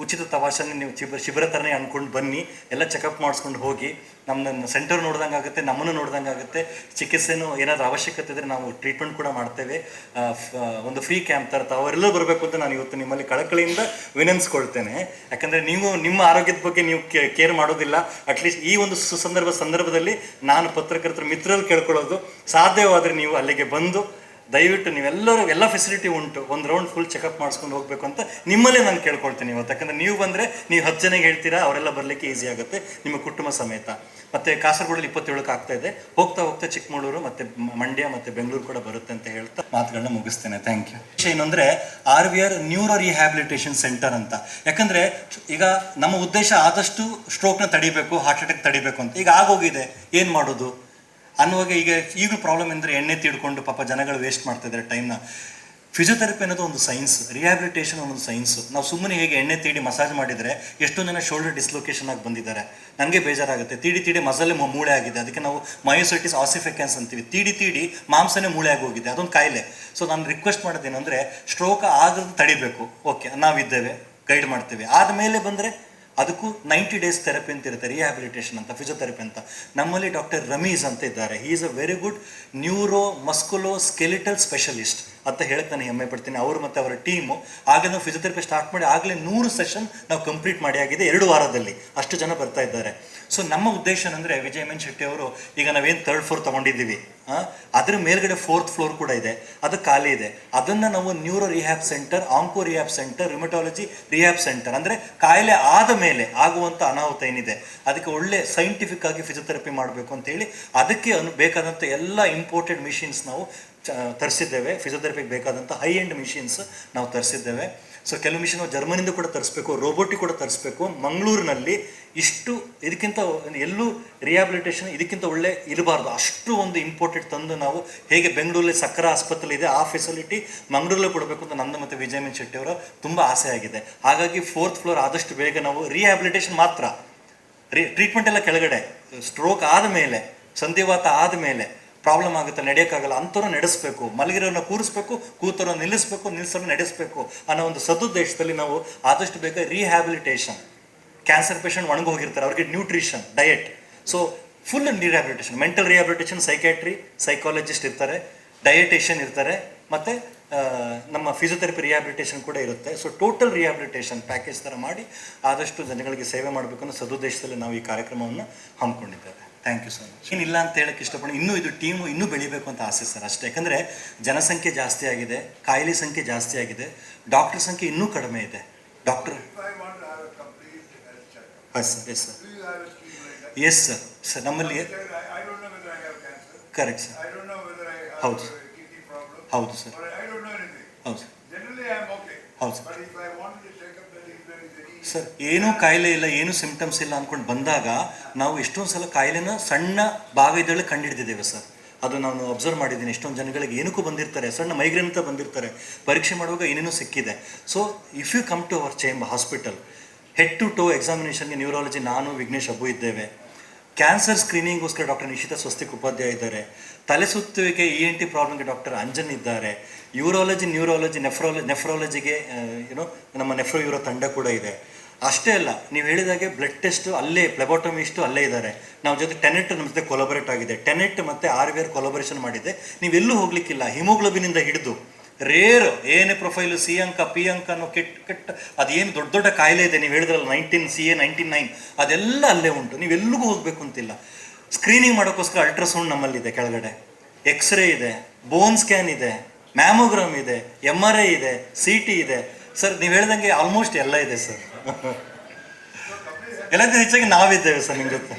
ಉಚಿತ ತಪಾಸಣೆ ನೀವು ಶಿಬಿರ ಥರನೇ ಅಂದ್ಕೊಂಡು ಬನ್ನಿ, ಎಲ್ಲ ಚೆಕಪ್ ಮಾಡಿಸ್ಕೊಂಡು ಹೋಗಿ. ನಮ್ಮ ಸೆಂಟರ್ ನೋಡ್ದಂಗೆ ಆಗುತ್ತೆ, ನಮ್ಮನ್ನು ನೋಡ್ದಂಗೆ ಆಗುತ್ತೆ. ಚಿಕಿತ್ಸೆನೂ ಏನಾದರೂ ಅವಶ್ಯಕತೆ ಇದ್ದರೆ ನಾವು ಟ್ರೀಟ್ಮೆಂಟ್ ಕೂಡ ಮಾಡ್ತೇವೆ. ಒಂದು ಫ್ರೀ ಕ್ಯಾಂಪ್ ಥರ ಅವರೆಲ್ಲರೂ ಬರಬೇಕು ಅಂತ ನಾನು ಇವತ್ತು ನಿಮ್ಮಲ್ಲಿ ಕಳಕಳಿಯಿಂದ ವಿನಂತಿಸ್ಕೊಳ್ತೇನೆ. ಯಾಕಂದರೆ ನೀವು ನಿಮ್ಮ ಆರೋಗ್ಯದ ಬಗ್ಗೆ ನೀವು ಕೇರ್ ಮಾಡೋದಿಲ್ಲ. ಅಟ್ಲೀಸ್ಟ್ ಈ ಒಂದು ಸಂದರ್ಭದಲ್ಲಿ ನಾನು ಪತ್ರಕರ್ತರ ಮಿತ್ರರಲ್ಲಿ ಕೇಳ್ಕೊಳ್ಳೋದು, ಸಾಧ್ಯವಾದರೆ ನೀವು ಅಲ್ಲಿಗೆ ಬಂದು ದಯವಿಟ್ಟು ನೀವೆಲ್ಲರೂ ಎಲ್ಲ ಫೆಸಿಲಿಟಿ ಉಂಟು, ಒಂದು ರೌಂಡ್ ಫುಲ್ ಚೆಕಪ್ ಮಾಡಿಸ್ಕೊಂಡು ಹೋಗಬೇಕು ಅಂತ ನಿಮ್ಮಲ್ಲೇ ನಾನು ಕೇಳ್ಕೊಳ್ತೀನಿ ಇವತ್ತು. ಯಾಕಂದರೆ ನೀವು ಬಂದರೆ ನೀವು 10 ಜನಕ್ಕೆ ಹೇಳ್ತೀರಾ, ಅವರೆಲ್ಲ ಬರಲಿಕ್ಕೆ ಈಸಿ ಆಗುತ್ತೆ ನಿಮ್ಮ ಕುಟುಂಬ ಸಮೇತ. ಮತ್ತು ಕಾಸರಗೋಡಲ್ಲಿ 27ಕ್ಕೆ ಆಗ್ತಾ ಇದೆ. ಹೋಗ್ತಾ ಚಿಕ್ಕಮಗಳೂರು ಮತ್ತು ಮಂಡ್ಯ ಮತ್ತು ಬೆಂಗಳೂರು ಕೂಡ ಬರುತ್ತೆ ಅಂತ ಹೇಳ್ತಾ ಮಾತುಗಳನ್ನ ಮುಗಿಸ್ತೇನೆ. Thank you. ವಿಷಯ ಏನಂದರೆ RVR ನ್ಯೂರೋ ರಿಹ್ಯಾಬಿಲಿಟೇಷನ್ ಸೆಂಟರ್ ಅಂತ. ಯಾಕಂದರೆ ಈಗ ನಮ್ಮ ಉದ್ದೇಶ ಆದಷ್ಟು ಸ್ಟ್ರೋಕ್ನ ತಡಿಬೇಕು, ಹಾರ್ಟ್ ಅಟ್ಯಾಕ್ ತಡಿಬೇಕು ಅಂತ. ಈಗ ಆಗೋಗಿದೆ, ಏನು ಮಾಡೋದು ಅನ್ನುವಾಗ ಈಗಲೂ ಪ್ರಾಬ್ಲಮ್ ಅಂದರೆ ಎಣ್ಣೆ ತಿಡ್ಕೊಂಡು ಪಾಪ ಜನಗಳು ವೇಸ್ಟ್ ಮಾಡ್ತಾಯಿದ್ದಾರೆ ಟೈಮ್ನ. ಫಿಸಿಯೋಥೆರಪಿ ಅನ್ನೋದು ಒಂದು ಸೈನ್ಸ್, ರಿಹ್ಯಾಬಿಲಿಟೇಷನ್ ಒಂದು ಸೈನ್ಸು. ನಾವು ಸುಮ್ಮನೆ ಹೇಗೆ ಎಣ್ಣೆ ತೀಡಿ ಮಸಾಜ್ ಮಾಡಿದರೆ ಎಷ್ಟೊಂದು ಜನ ಶೋಲ್ಡರ್ ಡಿಸ್ಲೊಕೇಶನ್ ಆಗಿ ಬಂದಿದ್ದಾರೆ. ನನಗೆ ಬೇಜಾರಾಗುತ್ತೆ, ತೀಡಿ ಮಸಲ್ಲೇ ಮೂಳೆ ಆಗಿದೆ. ಅದಕ್ಕೆ ನಾವು ಮಯೋಸೈಟಿಸ್ ಆಸಿಫಿಕೆನ್ಸ್ ಅಂತೀವಿ. ತೀಡಿ ಮಾಂಸನೇ ಮೂಳೆ ಆಗಿ ಹೋಗಿದೆ, ಅದೊಂದು ಕಾಯಿಲೆ. ಸೊ ನಾನು ರಿಕ್ವೆಸ್ಟ್ ಮಾಡೋದೇನೆಂದರೆ, ಸ್ಟ್ರೋಕ್ ಆಗೋದು ತಡಿಬೇಕು, ಓಕೆ ನಾವಿದ್ದೇವೆ, ಗೈಡ್ ಮಾಡ್ತೇವೆ. ಆದಮೇಲೆ ಬಂದರೆ ಅದಕ್ಕೂ 90 days ಥೆರಪಿ ಅಂತ ಇರುತ್ತೆ, ರಿಹ್ಯಾಬಿಲಿಟೇಷನ್ ಅಂತ, ಫಿಸಿಯೋಥೆರಪಿ ಅಂತ. ನಮ್ಮಲ್ಲಿ ಡಾಕ್ಟರ್ ರಮೀಸ್ ಅಂತ ಇದ್ದಾರೆ. He is a very good neuro musculoskeletal specialist ಅಂತ ಹೇಳಕ್ಕೆ ನಾನು ಹೆಮ್ಮೆ ಪಡ್ತೀನಿ. ಅವರು ಮತ್ತು ಅವರ ಟೀಮು ಆಗಲೇ ನಾವು ಫಿಸಿಯೋಥೆರಪಿ ಸ್ಟಾರ್ಟ್ ಮಾಡಿ ಆಗಲೇ 100 ಸೆಷನ್ ನಾವು ಕಂಪ್ಲೀಟ್ ಮಾಡಿ ಆಗಿದೆ 2 ವಾರದಲ್ಲಿ. ಅಷ್ಟು ಜನ ಬರ್ತಾ ಇದ್ದಾರೆ. ಸೊ ನಮ್ಮ ಉದ್ದೇಶ ಅಂದರೆ, ವಿಜಯ್ ಎಮ್ ಎನ್ ಶೆಟ್ಟಿ ಅವರು ಈಗ ನಾವೇನು 3rd floor ತೊಗೊಂಡಿದ್ದೀವಿ, ಅದ್ರ ಮೇಲ್ಗಡೆ 4th floor ಕೂಡ ಇದೆ, ಅದು ಖಾಲಿ ಇದೆ. ಅದನ್ನು ನಾವು neuro rehab centre, onco rehab centre, rheumatology rehab centre, ಅಂದರೆ ಕಾಯಿಲೆ ಆದ ಮೇಲೆ ಆಗುವಂಥ ಅನಾಹುತ ಏನಿದೆ ಅದಕ್ಕೆ ಒಳ್ಳೆ ಸೈಂಟಿಫಿಕ್ ಆಗಿ ಫಿಸಿಯೋಥೆರಪಿ ಮಾಡಬೇಕು ಅಂತೇಳಿ ಅದಕ್ಕೆ ಬೇಕಾದಂಥ ಎಲ್ಲ ಇಂಪೋರ್ಟೆಡ್ ಮಿಷಿನ್ಸ್ ನಾವು ತರಿಸಿದ್ದೇವೆ. ಫಿಸಿಯೋಥೆರಪಿಗೆ ಬೇಕಾದಂಥ ಹೈ ಎಂಡ್ ಮಿಷಿನ್ಸ್ ನಾವು ತರಿಸಿದ್ದೇವೆ. ಸೊ ಕೆಲವು ಮಿಷಿನ್ ಜರ್ಮನಿಂದ ಕೂಡ ತರಿಸ್ಬೇಕು, ರೋಬೋಟಿಕ್ ಕೂಡ ತರಿಸ್ಬೇಕು. ಮಂಗಳೂರಿನಲ್ಲಿ ಇಷ್ಟು ಇದಕ್ಕಿಂತ ಎಲ್ಲೂ ರಿಹ್ಯಾಬಿಲಿಟೇಷನ್ ಇದಕ್ಕಿಂತ ಒಳ್ಳೆ ಇರಬಾರ್ದು, ಅಷ್ಟು ಒಂದು ಇಂಪೋರ್ಟೆಡ್ ತಂದು ನಾವು ಹೇಗೆ ಬೆಂಗಳೂರಲ್ಲಿ ಸಕ್ಕರೆ ಆಸ್ಪತ್ರೆ ಇದೆ ಆ ಫೆಸಿಲಿಟಿ ಮಂಗಳೂರಲ್ಲೇ ಕೊಡಬೇಕು ಅಂತ ನಂದು ಮತ್ತು ವಿಜಯ್ ಎಮ್ ಎನ್ ಶೆಟ್ಟಿ ಅವರ ತುಂಬ ಆಸೆ ಆಗಿದೆ. ಹಾಗಾಗಿ 4th floor ಆದಷ್ಟು ಬೇಗ ನಾವು ರಿಹ್ಯಾಬಿಲಿಟೇಷನ್ ಮಾತ್ರ, ಟ್ರೀಟ್ಮೆಂಟ್ ಎಲ್ಲ ಕೆಳಗಡೆ, ಸ್ಟ್ರೋಕ್ ಆದಮೇಲೆ, ಸಂಧಿವಾತ ಆದಮೇಲೆ ಪ್ರಾಬ್ಲಮ್ ಆಗುತ್ತೆ, ನಡೆಯೋಕ್ಕಾಗಲ್ಲ, ಅಂಥವ್ರು ನಡೆಸಬೇಕು, ಮಲಗಿರೋನ್ನ ಕೂರಿಸ್ಬೇಕು, ಕೂತರನ್ನು ನಿಲ್ಲಿಸೋರು ನಡೆಸಬೇಕು ಅನ್ನೋ ಒಂದು ಸದುದ್ದೇಶದಲ್ಲಿ ನಾವು ಆದಷ್ಟು ಬೇಗ ರಿಹ್ಯಾಬಿಲಿಟೇಷನ್. ಕ್ಯಾನ್ಸರ್ ಪೇಷಂಟ್ ಒಣಗಿ ಹೋಗಿರ್ತಾರೆ, ಅವ್ರಿಗೆ nutrition, diet, so full rehabilitation, mental rehabilitation, psychiatry, psychologist ಇರ್ತಾರೆ, ಡಯಟೇಷನ್ ಇರ್ತಾರೆ, ಮತ್ತು ನಮ್ಮ ಫಿಸಿಯೋಥೆರಪಿ ರಿಹ್ಯಾಬಿಲಿಟೇಷನ್ ಕೂಡ ಇರುತ್ತೆ. ಸೊ ಟೋಟಲ್ ರಿಹ್ಯಾಬಿಲಿಟೇಷನ್ ಪ್ಯಾಕೇಜ್ ಥರ ಮಾಡಿ ಆದಷ್ಟು ಜನಗಳಿಗೆ ಸೇವೆ ಮಾಡಬೇಕು ಅನ್ನೋ ಸದುದ್ದೇಶದಲ್ಲಿ ನಾವು ಈ ಕಾರ್ಯಕ್ರಮವನ್ನು ಹಮ್ಮಿಕೊಂಡಿದ್ದೇವೆ. Thank you so much. ಏನಿಲ್ಲ ಅಂತ ಹೇಳಕ್ಕೆ ಇಷ್ಟಪಟ್ಟು, ಇನ್ನೂ ಇದು ಟೀಮು ಇನ್ನೂ ಬೆಳಿಬೇಕು ಅಂತ ಆಸೆ ಸರ್, ಅಷ್ಟೇ. ಯಾಕಂದರೆ ಜನಸಂಖ್ಯೆ ಜಾಸ್ತಿ ಆಗಿದೆ, ಕಾಯಿಲೆ ಸಂಖ್ಯೆ ಜಾಸ್ತಿ ಆಗಿದೆ, ಡಾಕ್ಟರ್ ಸಂಖ್ಯೆ ಇನ್ನೂ ಕಡಿಮೆ ಇದೆ. Doctor yes sir, yes sir, yes sir, sir ನಮ್ಮಲ್ಲಿ ಕರೆಕ್ಟ್ ಸರ್, ಹೌದು ಸರ್, ಹೌದು ಸರ್, ಹೌದು ಸರ್, ಹೌದು ಸರ್. ಸರ್ ಏನೂ ಕಾಯಿಲೆ ಇಲ್ಲ, ಏನೂ ಸಿಂಪ್ಟಮ್ಸ್ ಇಲ್ಲ ಅಂದ್ಕೊಂಡು ಬಂದಾಗ ನಾವು ಎಷ್ಟೊಂದು ಸಲ ಕಾಯಿಲೆನ ಸಣ್ಣ ಭಾಗದಲ್ಲಿ ಕಂಡುಹಿಡಿದಿದ್ದೇವೆ ಸರ್. ಅದು ನಾನು ಅಬ್ಸರ್ವ್ ಮಾಡಿದ್ದೀನಿ. ಎಷ್ಟೊಂದು ಜನಗಳಿಗೆ ಏನಕ್ಕೂ ಬಂದಿರ್ತಾರೆ, ಸಣ್ಣ ಮೈಗ್ರೇನ್ ಅಂತ ಬಂದಿರ್ತಾರೆ, ಪರೀಕ್ಷೆ ಮಾಡುವಾಗ ಏನೇನೋ ಸಿಕ್ಕಿದೆ. So if you come to our chamber hospital, head to toe ಎಕ್ಸಾಮಿನೇಷನ್ಗೆ ನ್ಯೂರಾಲಜಿ ನಾನು ವಿಘ್ನೇಶ್ ಅಬ್ಬು ಇದ್ದೇವೆ. ಕ್ಯಾನ್ಸರ್ ಸ್ಕ್ರೀನಿಂಗ್ಗೋಸ್ಕರ ಡಾಕ್ಟರ್ ನಿಶಿತಾ ಸ್ವಸ್ತಿಕ್ ಉಪಾಧ್ಯಾಯ ಇದ್ದಾರೆ. ತಲೆ ಸುತ್ತುವಿಕೆ ENT ಪ್ರಾಬ್ಲಮ್ಗೆ ಡಾಕ್ಟರ್ ಅಂಜನ್ ಇದ್ದಾರೆ. ಯೂರಾಲಜಿ, ನ್ಯೂರಾಲಜಿ, ನೆಫ್ರಾಲಜಿಗೆ ನಮ್ಮ ನೆಫ್ರೋ ಯೂರೋ ತಂಡ ಕೂಡ ಇದೆ. ಅಷ್ಟೇ ಅಲ್ಲ, ನೀವು ಹೇಳಿದಾಗೆ ಬ್ಲಡ್ ಟೆಸ್ಟ್ ಅಲ್ಲೇ, ಪ್ಲೆಬೋಟಮಿಸ್ಟು ಅಲ್ಲೇ ಇದ್ದಾರೆ. ನಾವು ಜೊತೆ ಟೆನೆಟ್ ನಮ್ಮ ಜೊತೆ ಕೊಲಾಬರೇಟ್ ಆಗಿದೆ. ಟೆನೆಟ್ ಮತ್ತು RVR ಕೊಲಾಬರೇಷನ್ ಮಾಡಿದೆ. ನೀವೆಲ್ಲೂ ಹೋಗ್ಲಿಕ್ಕಿಲ್ಲ. ಹಿಮೋಗ್ಲೋಬಿನಿಂದ ಹಿಡಿದು ರೇರ್ ಏನೇ ಪ್ರೊಫೈಲು, C ಅಂಕ, P ಅಂಕ ಅನ್ನೋ ಕೆಟ್ಟ ಅದೇನು ದೊಡ್ಡ ಕಾಯಿಲೆ ಇದೆ, ನೀವು ಹೇಳಿದ್ರಲ್ಲ 19 CA 99, ಅದೆಲ್ಲ ಅಲ್ಲೇ ಉಂಟು. ನೀವೆಲ್ಲಿಗೂ ಹೋಗಬೇಕು ಅಂತಿಲ್ಲ. ಸ್ಕ್ರೀನಿಂಗ್ ಮಾಡೋಕ್ಕೋಸ್ಕರ ಅಲ್ಟ್ರಾಸೌಂಡ್ ನಮ್ಮಲ್ಲಿದೆ, ಕೆಳಗಡೆ ಎಕ್ಸ್ರೇ ಇದೆ, ಬೋನ್ ಸ್ಕ್ಯಾನ್ ಇದೆ, ಮ್ಯಾಮೋಗ್ರಾಮ್ ಇದೆ, MRI ಇದೆ, CT ಇದೆ. ಸರ್ ನೀವು ಹೇಳ್ದಂಗೆ ಆಲ್ಮೋಸ್ಟ್ ಎಲ್ಲ ಇದೆ ಸರ್. ಎಲ್ಲದಕ್ಕಿಂತ ಹೆಚ್ಚಾಗಿ ನಾವಿದ್ದೇವೆ ಸರ್ ನಿಮ್ಮ ಜೊತೆ.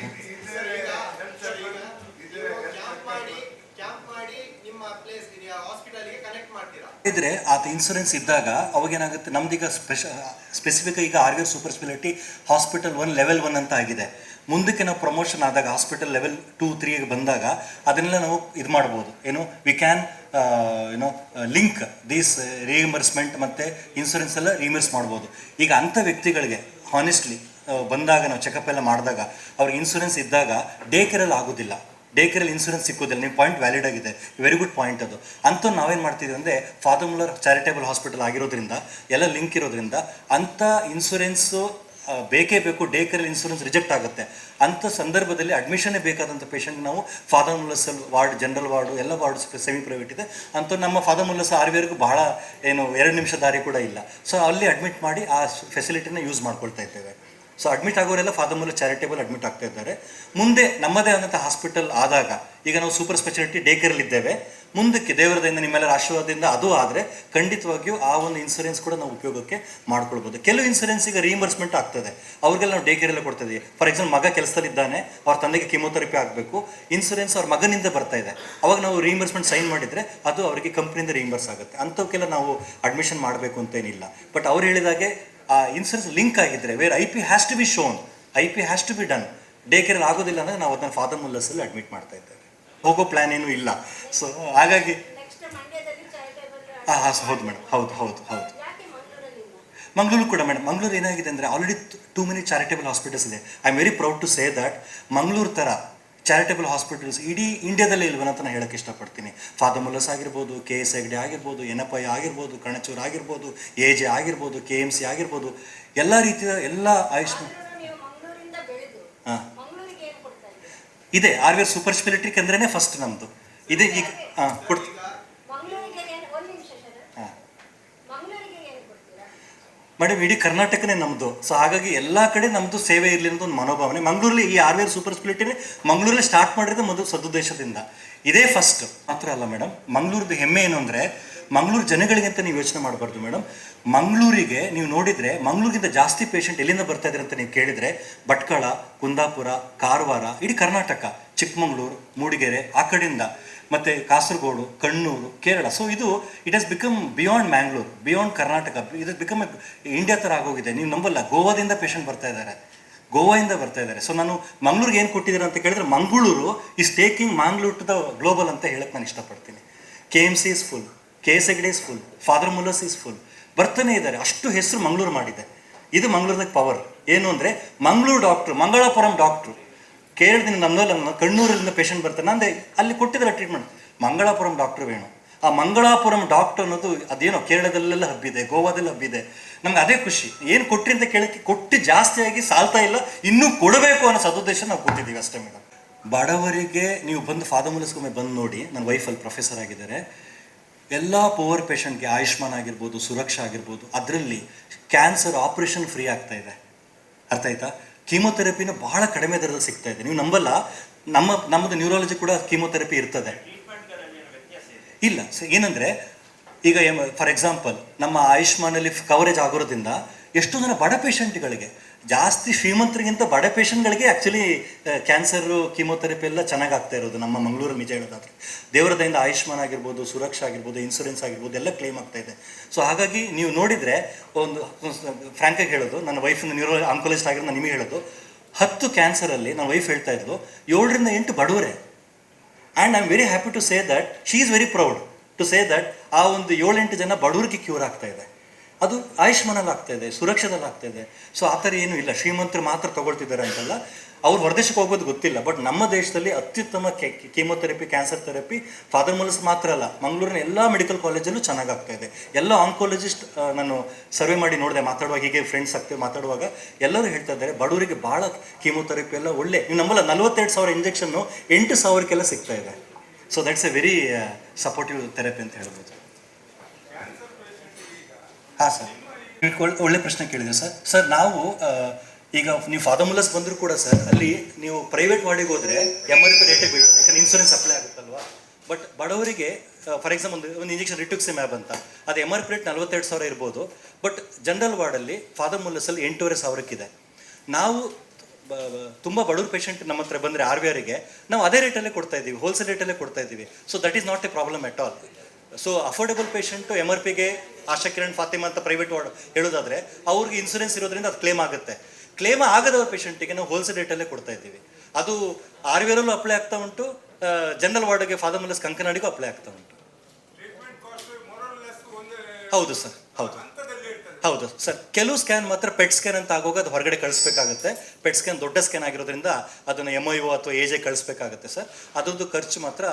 ಇದ್ರೆ ಆತ ಇನ್ಸೂರೆನ್ಸ್ ಇದ್ದಾಗ ಅವಾಗೇನಾಗುತ್ತೆ, ನಮ್ದೀಗ ಸ್ಪೆಸಿಫಿಕ್ ಈಗ RVR super speciality hospital 1 level 1 ಅಂತ ಆಗಿದೆ. ಮುಂದಕ್ಕೆ ನಾವು ಪ್ರಮೋಷನ್ ಆದಾಗ ಹಾಸ್ಪಿಟಲ್ ಲೆವೆಲ್ 2, 3 ಬಂದಾಗ ಅದನ್ನೆಲ್ಲ ನಾವು ಇದು ಮಾಡ್ಬೋದು. We can link these reimbursement ಮತ್ತು ಇನ್ಸೂರೆನ್ಸ್ ಎಲ್ಲ ರಿಇಂಬರ್ಸ್ ಮಾಡ್ಬೋದು. ಈಗ ಅಂಥ ವ್ಯಕ್ತಿಗಳಿಗೆ ಹಾನೆಸ್ಟ್ಲಿ ಬಂದಾಗ ನಾವು ಚೆಕಪ್ ಎಲ್ಲ ಮಾಡಿದಾಗ ಅವ್ರಿಗೆ ಇನ್ಸೂರೆನ್ಸ್ ಇದ್ದಾಗ ಡೇ ಕೇರಲ್ಲಿ ಆಗೋದಿಲ್ಲ, ಡೇ ಕೇರಲ್ಲಿ ಇನ್ಸೂರೆನ್ಸ್ ಸಿಕ್ಕೋದಿಲ್ಲ. ನಿಮ್ಮ ಪಾಯಿಂಟ್ ವ್ಯಾಲಿಡ್ ಆಗಿದೆ, ವೆರಿ ಗುಡ್ ಪಾಯಿಂಟ್ ಅದು. ಅಂಥದ್ದು ನಾವೇನು ಮಾಡ್ತೀವಿ ಅಂದರೆ, ಫಾದರ್ ಮುಲ್ಲರ್ ಚಾರಿಟೇಬಲ್ ಹಾಸ್ಪಿಟಲ್ ಆಗಿರೋದ್ರಿಂದ ಎಲ್ಲ ಲಿಂಕ್ ಇರೋದ್ರಿಂದ ಅಂಥ ಇನ್ಸೂರೆನ್ಸು ಬೇಕೇ ಬೇಕು. ಡೇ ಕೇರಲ್ಲಿ ಇನ್ಸೂರೆನ್ಸ್ ರಿಜೆಕ್ಟ್ ಆಗುತ್ತೆ. ಅಂಥ ಸಂದರ್ಭದಲ್ಲಿ ಅಡ್ಮಿಷನ್ನೇ ಬೇಕಾದಂಥ ಪೇಷಂಟ್ ನಾವು father Muller's ward, general ward, ಎಲ್ಲ ವಾರ್ಡ್ ಸೆಮಿ ಪ್ರೈವೇಟ್ ಇದೆ. ಅಂಥ ನಮ್ಮ ಫಾದರ್ ಮುಲ್ಲರ್ಸ್ RVRಗೂ ಬಹಳ 2 ನಿಮಿಷ ದಾರಿ ಕೂಡ ಇಲ್ಲ. ಸೊ ಅಲ್ಲಿ ಅಡ್ಮಿಟ್ ಮಾಡಿ ಆ ಫೆಸಿಲಿಟಿನ ಯೂಸ್ ಮಾಡ್ಕೊಳ್ತಾ ಇದ್ದೇವೆ. ಸೊ ಅಡ್ಮಿಟ್ ಆಗೋರೆಲ್ಲ ಫಾದರ್ ಮುಲ್ಲರ್ ಚಾರಿಟೇಬಲ್ ಅಡ್ಮಿಟ್ ಆಗ್ತಾ ಇದ್ದಾರೆ. ಮುಂದೆ ನಮ್ಮದೇ ಆದಂಥ ಹಾಸ್ಪಿಟಲ್ ಆದಾಗ, ಈಗ ನಾವು ಸೂಪರ್ ಸ್ಪೆಷಾಲಿಟಿ ಡೇ ಕೇರಲ್ಲಿ ಇದ್ದೇವೆ, ಮುಂದಕ್ಕೆ ದೇವರದಿಂದ ನಿಮ್ಮೆಲ್ಲರ ಆಶೀರ್ವಾದದಿಂದ ಅದು ಆದರೆ ಖಂಡಿತವಾಗಿಯೂ ಆ ಒಂದು ಇನ್ಸೂರೆನ್ಸ್ ಕೂಡ ನಾವು ಉಪಯೋಗಕ್ಕೆ ಮಾಡ್ಕೊಳ್ಬೋದು. ಕೆಲವು ಇನ್ಸೂರೆನ್ಸ್ ಈಗ ರೀಇಂಬರ್ಸ್ಮೆಂಟ್ ಆಗ್ತದೆ, ಅವ್ರಿಗೆಲ್ಲ ನಾವು ಡೇ ಕೇರೆಲ್ಲ ಕೊಡ್ತಿದ್ದೀವಿ. ಫಾರ್ ಎಕ್ಸಾಂಪಲ್, ಮಗ ಕೆಲಸದಲ್ಲಿದ್ದಾನೆ, ಅವ್ರ ತಂದೆಗೆ ಕಿಮೋಥೆರಪಿ ಆಗಬೇಕು, ಇನ್ಸೂರೆನ್ಸ್ ಅವ್ರ ಮಗನಿಂದ ಬರ್ತಾ ಇದೆ, ಅವಾಗ ನಾವು ರೀಇಂಬರ್ಸ್ಮೆಂಟ್ ಸೈನ್ ಮಾಡಿದರೆ ಅದು ಅವರಿಗೆ ಕಂಪ್ನಿಯಿಂದ ರೀಇಂಬರ್ಸ್ ಆಗುತ್ತೆ. ಅಂಥವಕ್ಕೆಲ್ಲ ನಾವು ಅಡ್ಮಿಷನ್ ಮಾಡಬೇಕು ಅಂತೇನಿಲ್ಲ. ಬಟ್ ಅವ್ರು ಹೇಳಿದಾಗೆ ಆ ಇನ್ಸೂರೆನ್ಸ್ ಲಿಂಕ್ ಆಗಿದ್ದರೆ, where IP has to be shown, IP has to be done, day ಕೇರಲ್ಲಿ ಆಗೋದಿಲ್ಲ ಅಂದರೆ ನಾವು ಅದನ್ನು ಫಾದರ್ ಮುಲ್ಲರ್ಸಲ್ಲಿ ಅಡ್ಮಿಟ್ ಮಾಡ್ತಾ ಇದ್ದೇವೆ. ಹೋಗೋ ಪ್ಲ್ಯಾನ್ ಏನೂ ಇಲ್ಲ. ಸೊ ಹಾಗಾಗಿ ಹಾಂ ಹಾಂ ಹೌದು ಮೇಡಮ್, ಹೌದು ಹೌದು ಹೌದು. ಮಂಗಳೂರು ಕೂಡ ಮೇಡಮ್, ಮಂಗಳೂರು ಏನಾಗಿದೆ ಅಂದರೆ already too many charitable hospitals ಇದೆ. I am very proud to say that Mangaluru ಥರ ಚಾರಿಟೇಬಲ್ ಹಾಸ್ಪಿಟಲ್ಸ್ ಇಡೀ ಇಂಡಿಯಾದಲ್ಲೇ ಇಲ್ವನ್ನಂತ ನಾನು ಹೇಳೋಕ್ಕೆ ಇಷ್ಟಪಡ್ತೀನಿ. ಫಾದರ್ ಮುಲ್ಲಸ್ ಆಗಿರ್ಬೋದು, KS ಹೆಗ್ಡೆ ಆಗಿರ್ಬೋದು, ಎನಪೈ ಆಗಿರ್ಬೋದು, ಕಣಚೂರು ಆಗಿರ್ಬೋದು, AJ ಆಗಿರ್ಬೋದು, KMC ಆಗಿರ್ಬೋದು, ಎಲ್ಲ ರೀತಿಯ ಎಲ್ಲ ಆಯುಷ್ಮಾನ್. ಹಾಂ ಇದೆ RVR ಸೂಪರ್ ಸ್ಪೆಷಾಲಿಟಿ ಕೇಂದ್ರನೇ ಫಸ್ಟ್ ನಮ್ಮದು ಇದೆ ಈಗ. ಹಾಂ ಕೊಡ್ತೀವಿ. ಹಾಂ ಮೇಡಮ್, ಇಡೀ ಕರ್ನಾಟಕನೇ ನಮ್ಮದು. ಸೊ ಹಾಗಾಗಿ ಎಲ್ಲ ಕಡೆ ನಮ್ಮದು ಸೇವೆ ಇರಲಿ ಅನ್ನೋದು ಒಂದು ಮನೋಭಾವನೆ. ಮಂಗಳೂರಲ್ಲಿ ಈ RVR ಸೂಪರ್ ಸ್ಪೆಷಾಲಿಟಿನೇ ಮಂಗಳೂರಲ್ಲಿ ಸ್ಟಾರ್ಟ್ ಮಾಡಿರೋದು ಮೊದಲು ಸದುದ್ದೇಶದಿಂದ. ಇದೇ ಫಸ್ಟ್ ಮಾತ್ರ ಅಲ್ಲ ಮೇಡಮ್, ಮಂಗಳೂರದ್ದು ಹೆಮ್ಮೆ ಏನು ಅಂದರೆ ಮಂಗಳೂರು ಜನಗಳಿಗೆ ಅಂತ ನೀವು ಯೋಚನೆ ಮಾಡಬಾರ್ದು ಮೇಡಮ್. ಮಂಗಳೂರಿಗೆ ನೀವು ನೋಡಿದರೆ ಮಂಗಳೂರಿಗಿಂತ ಜಾಸ್ತಿ ಪೇಷಂಟ್ ಎಲ್ಲಿಂದ ಬರ್ತಾ ಇದ್ದಾರೆ ಅಂತ ನೀವು ಕೇಳಿದರೆ ಭಟ್ಕಳ, ಕುಂದಾಪುರ, ಕಾರವಾರ, ಇಡೀ ಕರ್ನಾಟಕ, ಚಿಕ್ಕಮಗಳೂರು, ಮೂಡಿಗೆರೆ ಆ ಕಡೆಯಿಂದ, ಮತ್ತು ಕಾಸರಗೋಡು, ಕಣ್ಣೂರು, ಕೇರಳ. ಸೊ ಇದು it has become beyond Mangalore, beyond Karnataka. ಇದು ಬಿಕಮ್ ಇಂಡಿಯಾ ಥರ ಆಗೋಗಿದೆ. ನೀವು ನಂಬಲ್ಲ, ಗೋವಾದಿಂದ ಪೇಷಂಟ್ ಬರ್ತಾ ಇದ್ದಾರೆ, ಗೋವಾದಿಂದ ಬರ್ತಾ ಇದ್ದಾರೆ. ಸೊ ನಾನು ಮಂಗಳೂರಿಗೆ ಏನು ಕೊಟ್ಟಿದ್ದಾರೆ ಅಂತ ಕೇಳಿದ್ರೆ, Mangaluru is taking Mangalore to the global ಅಂತ ಹೇಳಕ್ಕೆ ನಾನು ಇಷ್ಟಪಡ್ತೀನಿ. KMC is full, KS Hegde is full, father Muller's is full, ಬರ್ತಾನೆ ಇದ್ದಾರೆ. ಅಷ್ಟು ಹೆಸರು ಮಂಗಳೂರು ಮಾಡಿದೆ. ಇದು ಮಂಗಳೂರದಾಗ ಪವರ್ ಏನು ಅಂದರೆ, ಮಂಗಳೂರು ಡಾಕ್ಟ್ರು, ಮಂಗಳಾಪುರಂ ಡಾಕ್ಟ್ರು, ಕೇರಳದಿಂದ ನಮ್ಮ ಕಣ್ಣೂರಿಂದ ಪೇಷಂಟ್ ಬರ್ತಾನೆ ಅಂದರೆ ಅಲ್ಲಿ ಕೊಟ್ಟಿದ್ದಾರೆ ಟ್ರೀಟ್ಮೆಂಟ್, ಮಂಗಳಾಪುರಂ ಡಾಕ್ಟ್ರು ವೇಣು. ಆ ಮಂಗಳಾಪುರಂ ಡಾಕ್ಟರ್ ಅನ್ನೋದು ಅದೇನೋ ಕೇರಳದಲ್ಲೆಲ್ಲ ಹಬ್ಬಿದೆ, ಗೋವಾದಲ್ಲಿ ಹಬ್ಬಿದೆ. ನಮ್ಗೆ ಅದೇ ಖುಷಿ. ಏನು ಕೊಟ್ರಿ ಅಂತ ಕೇಳಕ್ಕೆ ಕೊಟ್ಟು ಜಾಸ್ತಿಯಾಗಿ ಸಾಲ್ತಾ ಇಲ್ಲ, ಇನ್ನೂ ಕೊಡಬೇಕು ಅನ್ನೋ ಸದುದ್ದೇಶ ನಾವು ಕೂತಿದ್ದೀವಿ ಅಷ್ಟೇ ಮೇಡಮ್. ಬಡವರಿಗೆ ನೀವು ಬಂದು ಫಾದರ್ ಮುಲ್ಲಸ್ಗೊಮ್ಮೆ ಬಂದು ನೋಡಿ. ನನ್ನ ವೈಫಲ್ಲಿ ಪ್ರೊಫೆಸರ್ ಆಗಿದ್ದಾರೆ. ಎಲ್ಲ ಪವರ್ ಪೇಷಂಟ್ಗೆ ಆಯುಷ್ಮಾನ್ ಆಗಿರ್ಬೋದು, ಸುರಕ್ಷಾ ಆಗಿರ್ಬೋದು, ಅದರಲ್ಲಿ ಕ್ಯಾನ್ಸರ್ ಆಪ್ರೇಷನ್ ಫ್ರೀ ಆಗ್ತಾ ಇದೆ. ಅರ್ಥ ಆಯ್ತಾ? ಕೀಮೊಥೆರಪಿನ ಬಹಳ ಕಡಿಮೆ ದರದಲ್ಲಿ ಸಿಗ್ತಾ ಇದೆ. ನೀವು ನಂಬಲ್ಲ, ನಮ್ಮದು ನ್ಯೂರಾಲಜಿ ಕೂಡ ಕೀಮೊಥೆರಪಿ ಇರ್ತದೆ. ಇಲ್ಲ ಏನಂದರೆ, ಈಗ ಫಾರ್ ಎಕ್ಸಾಂಪಲ್ ನಮ್ಮ ಆಯುಷ್ಮಾನಲ್ಲಿ ಕವರೇಜ್ ಆಗೋದ್ರಿಂದ ಎಷ್ಟೋ ಜನ ಬಡ ಪೇಷಂಟ್ಗಳಿಗೆ, ಜಾಸ್ತಿ ಶ್ರೀಮಂತರಿಗಿಂತ ಬಡ ಪೇಷಂಟ್ಗಳಿಗೆ ಆ್ಯಕ್ಚುಲಿ ಕ್ಯಾನ್ಸರು, ಕೀಮೊಥೆರಪಿ ಎಲ್ಲ ಚೆನ್ನಾಗಿ ಆಗ್ತಾ ಇರೋದು ನಮ್ಮ ಮಂಗಳೂರಲ್ಲಿ. ನಿಜ ಹೇಳೋದಾದ್ರೆ ದೇವರ ದಯಿಂದ ಆಯುಷ್ಮಾನ್ ಆಗಿರ್ಬೋದು, ಸುರಕ್ಷಾ ಆಗಿರ್ಬೋದು, ಇನ್ಶೂರೆನ್ಸ್ ಆಗಿರ್ಬೋದು, ಎಲ್ಲ ಕ್ಲೇಮ್ ಆಗ್ತಾ ಇದೆ. ಸೊ ಹಾಗಾಗಿ ನೀವು ನೋಡಿದರೆ, ಒಂದು ಫ್ರ್ಯಾಂಕಾಗಿ ಹೇಳೋದು, ನನ್ನ ವೈಫಿನ ನ್ಯೂರೋ ಆಂಕೋಲಜಿಸ್ಟ್ ಆಗಿರೋದು ನಾನು ನಿಮಗೆ ಹೇಳೋದು, 10 ಕ್ಯಾನ್ಸರಲ್ಲಿ ನನ್ನ ವೈಫ್ ಹೇಳ್ತಾ ಇದ್ರು 7 ರಿಂದ 8 ಬಡವರೇ. And I am very happy to say that she is very proud to say that ಆ ಒಂದು 7-8 ಜನ ಬಡವರಿಗೆ ಕ್ಯೂರ್ ಆಗ್ತಾ ಇದೆ. ಅದು ಆಯುಷ್ಮಾನಲ್ಲಿ ಆಗ್ತಾ ಇದೆ, ಸುರಕ್ಷದಲ್ಲಿ ಆಗ್ತಾ ಇದೆ. ಸೊ ಆ ಥರ ಏನೂ ಇಲ್ಲ, ಶ್ರೀಮಂತರು ಮಾತ್ರ ತೊಗೊಳ್ತಿದ್ದಾರೆ ಅಂತಲ್ಲ. ಅವ್ರು ಹೊರದೇಶಕ್ಕೆ ಹೋಗೋದು ಗೊತ್ತಿಲ್ಲ, ಬಟ್ ನಮ್ಮ ದೇಶದಲ್ಲಿ ಅತ್ಯುತ್ತಮ chemotherapy, cancer therapy father Muller's ಮಾತ್ರ ಅಲ್ಲ, ಮಂಗಳೂರಿನ ಎಲ್ಲ ಮೆಡಿಕಲ್ ಕಾಲೇಜಲ್ಲೂ ಚೆನ್ನಾಗಿ ಆಗ್ತಾ ಇದೆ. ಎಲ್ಲ ಆಂಕೋಲಜಿಸ್ಟ್ ನಾನು ಸರ್ವೆ ಮಾಡಿ ನೋಡಿದೆ, ಮಾತಾಡುವಾಗ ಹೀಗೆ ಫ್ರೆಂಡ್ಸ್ ಆಗ್ತೇವೆ ಮಾತಾಡುವಾಗ ಎಲ್ಲರೂ ಹೇಳ್ತಾ ಇದ್ದಾರೆ ಬಡವರಿಗೆ ಭಾಳ ಕೀಮೊಥೆರಪಿ ಎಲ್ಲ ಒಳ್ಳೆ. ನೀವು ನಮ್ಮಲ್ಲ 42,000 ಇಂಜೆಕ್ಷನ್ನು 8,000ಕ್ಕೆಲ್ಲ ಸಿಗ್ತಾ ಇದೆ. So that's A very supportive therapy ಅಂತ ಹೇಳ್ಬೋದು. ಹಾಂ ಸರ್, ಒಳ್ಳೆ ಪ್ರಶ್ನೆ ಕೇಳಿದೆ ಸರ್. ಸರ್ ನಾವು ಈಗ ನೀವು ಫಾದರ್ ಮುಲ್ಲಸ್ ಬಂದರೂ ಕೂಡ ಸರ್, ಅಲ್ಲಿ ನೀವು ಪ್ರೈವೇಟ್ ವಾರ್ಡಿಗೆ ಹೋದರೆ MRP ರೇಟೇ ಬೀಳ್ತದೆ, ಯಾಕಂದ್ರೆ ಇನ್ಶೂರೆನ್ಸ್ ಅಪ್ಲೈ ಆಗುತ್ತಲ್ವಾ. ಬಟ್ ಬಡವರಿಗೆ ಫಾರ್ ಎಕ್ಸಾಂಪಲ್ ಒಂದು ಇಂಜೆಕ್ಷನ್ ರಿಟುಕ್ಸಿಮ್ಯಾಬ್ ಅಂತ, ಅದು MRP ರೇಟ್ 42,000 ಇರ್ಬೋದು. ಬಟ್ ಜನರಲ್ ವಾರ್ಡಲ್ಲಿ ಫಾದರ್ ಮುಲ್ಲಸಲ್ಲಿ 8,500 ನಾವು ತುಂಬ ಬಡವ್ರ ಪೇಷಂಟ್ ನಮ್ಮ ಹತ್ರ ಬಂದರೆ RVRಗೆ ನಾವು ಅದೇ ರೇಟಲ್ಲೇ ಕೊಡ್ತಾ ಇದ್ದೀವಿ, ಹೋಲ್ಸೇಲ್ ರೇಟಲ್ಲೇ ಕೊಡ್ತಾ ಇದ್ದೀವಿ. So that is not a problem at all. So affordable patient MRPಗೆ ಆಶಾ ಕಿರಣ್ ಫಾತಿಮಾ ಅಂತ ಪ್ರೈವೇಟ್ ವಾರ್ಡ್ ಹೇಳೋದಾದರೆ ಅವ್ರಿಗೆ ಇನ್ಶೂರೆನ್ಸ್ ಇರೋದ್ರಿಂದ ಅದು ಕ್ಲೇಮ್ ಆಗುತ್ತೆ. ಕ್ಲೇಮ್ ಆಗದವ್ರ ಪೇಷಂಟಿಗೆ ನಾವು ಹೋಲ್ಸೇಲ್ ರೇಟಲ್ಲೇ ಕೊಡ್ತಾ ಇದ್ದೀವಿ. ಅದು RVRಲ್ಲೂ ಅಪ್ಲೈ ಆಗ್ತಾ ಉಂಟು, ಜನರಲ್ ವಾರ್ಡ್ಗೆ ಫಾದರ್ ಮುಲ್ಲಸ್ ಕಂಕನಾಡಿಗೂ ಅಪ್ಲೈ ಆಗ್ತಾ ಉಂಟು. ಹೌದು ಸರ್, ಹೌದು ಸರ್. ಕೆಲವು ಸ್ಕ್ಯಾನ್ ಮಾತ್ರ ಪೆಟ್ ಸ್ಕ್ಯಾನ್ ಅಂತ ಆಗೋಗ ಅದು ಹೊರಗಡೆ ಕಳಿಸ್ಬೇಕಾಗುತ್ತೆ. ಪೆಟ್ ಸ್ಕ್ಯಾನ್ ದೊಡ್ಡ ಸ್ಕ್ಯಾನ್ ಆಗಿರೋದ್ರಿಂದ ಅದನ್ನು MIO ಅಥವಾ AJ ಕಳಿಸ್ಬೇಕಾಗುತ್ತೆ ಸರ್. ಅದರದ್ದು ಖರ್ಚು ಮಾತ್ರ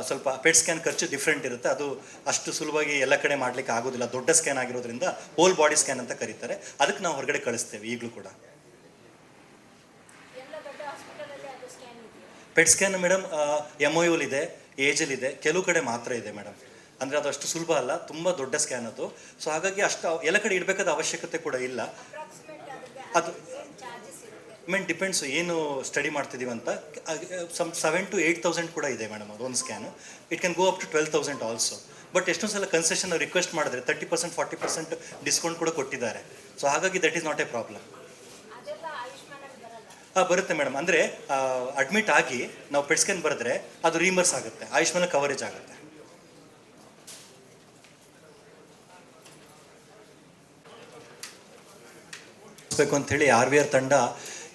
ಸ್ವಲ್ಪ ಪೆಟ್ ಸ್ಕ್ಯಾನ್ ಖರ್ಚು ಡಿಫ್ರೆಂಟ್ ಇರುತ್ತೆ. ಅದು ಅಷ್ಟು ಸುಲಭವಾಗಿ ಎಲ್ಲ ಕಡೆ ಮಾಡಲಿಕ್ಕೆ ಆಗೋದಿಲ್ಲ. ದೊಡ್ಡ ಸ್ಕ್ಯಾನ್ ಆಗಿರೋದ್ರಿಂದ ಹೋಲ್ ಬಾಡಿ ಸ್ಕ್ಯಾನ್ ಅಂತ ಕರೀತಾರೆ. ಅದಕ್ಕೆ ನಾವು ಹೊರಗಡೆ ಕಳಿಸ್ತೇವೆ ಈಗಲೂ ಕೂಡ. ಪೆಟ್ ಸ್ಕ್ಯಾನ್ ಮೇಡಮ್ MIOಲಿದೆ, AJಲಿದೆ, ಕೆಲವು ಕಡೆ ಮಾತ್ರ ಇದೆ ಮೇಡಮ್. ಅಂದರೆ ಅದು ಅಷ್ಟು ಸುಲಭ ಅಲ್ಲ, ತುಂಬ ದೊಡ್ಡ ಸ್ಕ್ಯಾನ್ ಅದು. ಸೊ ಹಾಗಾಗಿ ಅಷ್ಟು ಎಲ್ಲ ಕಡೆ ಇಡಬೇಕಾದ ಅವಶ್ಯಕತೆ ಕೂಡ ಇಲ್ಲ. ಅದು ಡಿಪೆಂಡ್ಸ್ ಏನು ಸ್ಟಡಿ ಮಾಡ್ತಿದ್ದೀವಿ ಅಂತ. 7,000 to 8,000 ಕೂಡ ಇದೆ ಮೇಡಮ್ ಅದೊಂದು scan. It can go up to 12,000 also. But ಎಷ್ಟೊಂದು ಸಲ ಕನ್ಸೆಷನ್ ರಿಕ್ವೆಸ್ಟ್ ಮಾಡಿದ್ರೆ 30%, 40% ಡಿಸ್ಕೌಂಟ್ ಕೂಡ ಕೊಟ್ಟಿದ್ದಾರೆ. ಸೊ ಹಾಗಾಗಿ that is not a problem. ಬರುತ್ತೆ ಮೇಡಮ್. ಅಂದರೆ ಅಡ್ಮಿಟ್ ಆಗಿ ನಾವು ಪೆಟ್ ಸ್ಕ್ಯಾನ್ ಬರೆದ್ರೆ ಅದು ರೀಮರ್ಸ್ ಆಗುತ್ತೆ, ಆಯುಷ್ಮಾನ್ ಕವರೇಜ್ ಆಗುತ್ತೆ. ಬೇಕು ಅಂಥೇಳಿ RVR ತಂಡ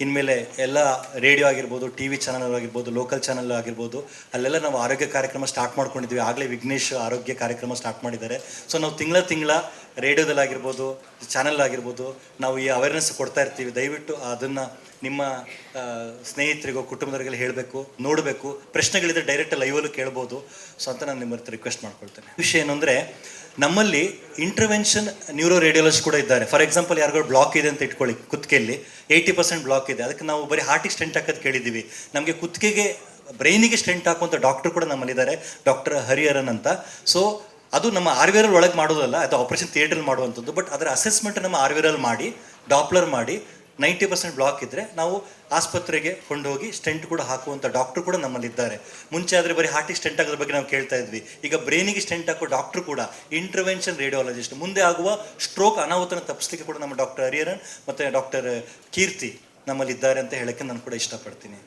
ಇನ್ಮೇಲೆ ಎಲ್ಲ ರೇಡಿಯೋ ಆಗಿರ್ಬೋದು, ಟಿ ವಿ ಚಾನಲ್ ಆಗಿರ್ಬೋದು, ಲೋಕಲ್ ಚಾನಲ್ ಆಗಿರ್ಬೋದು, ಅಲ್ಲೆಲ್ಲ ನಾವು ಆರೋಗ್ಯ ಕಾರ್ಯಕ್ರಮ ಸ್ಟಾರ್ಟ್ ಮಾಡ್ಕೊಂಡಿದ್ವಿ. ಆಗಲೇ ವಿಘ್ನೇಶ್ ಆರೋಗ್ಯ ಕಾರ್ಯಕ್ರಮ ಸ್ಟಾರ್ಟ್ ಮಾಡಿದ್ದಾರೆ. ಸೊ ನಾವು ತಿಂಗಳ ರೇಡಿಯೋದಲ್ಲಾಗಿರ್ಬೋದು, ಚಾನಲ್ ಆಗಿರ್ಬೋದು, ನಾವು ಈ ಅವೇರ್ನೆಸ್ ಕೊಡ್ತಾ ಇರ್ತೀವಿ. ದಯವಿಟ್ಟು ಅದನ್ನು ನಿಮ್ಮ ಸ್ನೇಹಿತರಿಗೋ ಕುಟುಂಬದವರಿಗೆಲ್ಲ ಹೇಳಬೇಕು, ನೋಡಬೇಕು. ಪ್ರಶ್ನೆಗಳಿದ್ರೆ ಡೈರೆಕ್ಟ್ ಲೈವಲ್ಲೂ ಕೇಳ್ಬೋದು. ಸೊ ಅಂತ ನಾನು ನಿಮ್ಮ ಹತ್ರ ರಿಕ್ವೆಸ್ಟ್ ಮಾಡ್ಕೊಳ್ತೇನೆ. ವಿಷಯ ಏನು ಅಂದರೆ, ನಮ್ಮಲ್ಲಿ ಇಂಟರ್ವೆನ್ಷನ್ ನ್ಯೂರೋ ರೇಡಿಯಾಲಜಿಸ್ಟ್ ಕೂಡ ಇದ್ದಾರೆ. ಫಾರ್ ಎಕ್ಸಾಂಪಲ್, ಯಾರಿಗೂ ಬ್ಲಾಕ್ ಇದೆ ಅಂತ ಇಟ್ಕೊಳ್ಳಿ, ಕುತ್ತಿಗೆಯಲ್ಲಿ 80% ಬ್ಲಾಕ್ ಇದೆ, ಅದಕ್ಕೆ ನಾವು ಬರೀ ಹಾರ್ಟಿಗೆ ಸ್ಟೆಂಟ್ ಹಾಕೋದು ಕೇಳಿದ್ದೀವಿ. ನಮಗೆ ಕುತ್ತಿಗೆಗೆ ಬ್ರೈನಿಗೆ ಸ್ಟೆಂಟ್ ಹಾಕುವಂಥ ಡಾಕ್ಟರ್ ಕೂಡ ನಮ್ಮಲ್ಲಿದ್ದಾರೆ, ಡಾಕ್ಟರ್ ಹರಿಹರನ್ ಅಂತ. ಸೊ ಅದು ನಮ್ಮ ಆರ್ವಿಯರಲ್ಲಿ ಒಳಗೆ ಮಾಡೋದಲ್ಲ, ಅದು ಆಪರೇಷನ್ ಥಿಯೇಟ್ರಲ್ಲಿ ಮಾಡುವಂಥದ್ದು. ಬಟ್ ಅದರ ಅಸೆಸ್ಮೆಂಟ್ ನಮ್ಮ ಆರ್ವಿಯರಲ್ಲಿ ಮಾಡಿ, ಡಾಪ್ಲರ್ ಮಾಡಿ 90% ಬ್ಲಾಕ್ ಇದ್ದರೆ ನಾವು ಆಸ್ಪತ್ರೆಗೆ ಕೊಂಡೋಗಿ ಸ್ಟೆಂಟ್ ಕೂಡ ಹಾಕುವಂಥ ಡಾಕ್ಟ್ರು ಕೂಡ ನಮ್ಮಲ್ಲಿದ್ದಾರೆ. ಮುಂಚೆ ಆದರೆ ಬರೀ ಹಾರ್ಟಿಗೆ ಸ್ಟೆಂಟ್ ಹಾಕೋದ್ರ ಬಗ್ಗೆ ನಾವು ಕೇಳ್ತಾ ಇದ್ವಿ. ಈಗ ಬ್ರೈನಿಗೆ ಸ್ಟೆಂಟ್ ಹಾಕೋ ಡಾಕ್ಟ್ರು ಕೂಡ ಇಂಟರ್ವೆನ್ಷನ್ ರೇಡಿಯಾಲಜಿಸ್ಟ್. ಮುಂದೆ ಆಗುವ ಸ್ಟ್ರೋಕ್ ಅನಾಹುತನ ತಪ್ಪಿಸ್ಲಿಕ್ಕೆ ಕೂಡ ನಮ್ಮ ಡಾಕ್ಟರ್ ಹರಿಹರನ್ ಮತ್ತು ಡಾಕ್ಟರ್ ಕೀರ್ತಿ ನಮ್ಮಲ್ಲಿದ್ದಾರೆ ಅಂತ ಹೇಳೋಕ್ಕೆ ನಾನು ಕೂಡ ಇಷ್ಟಪಡ್ತೀನಿ.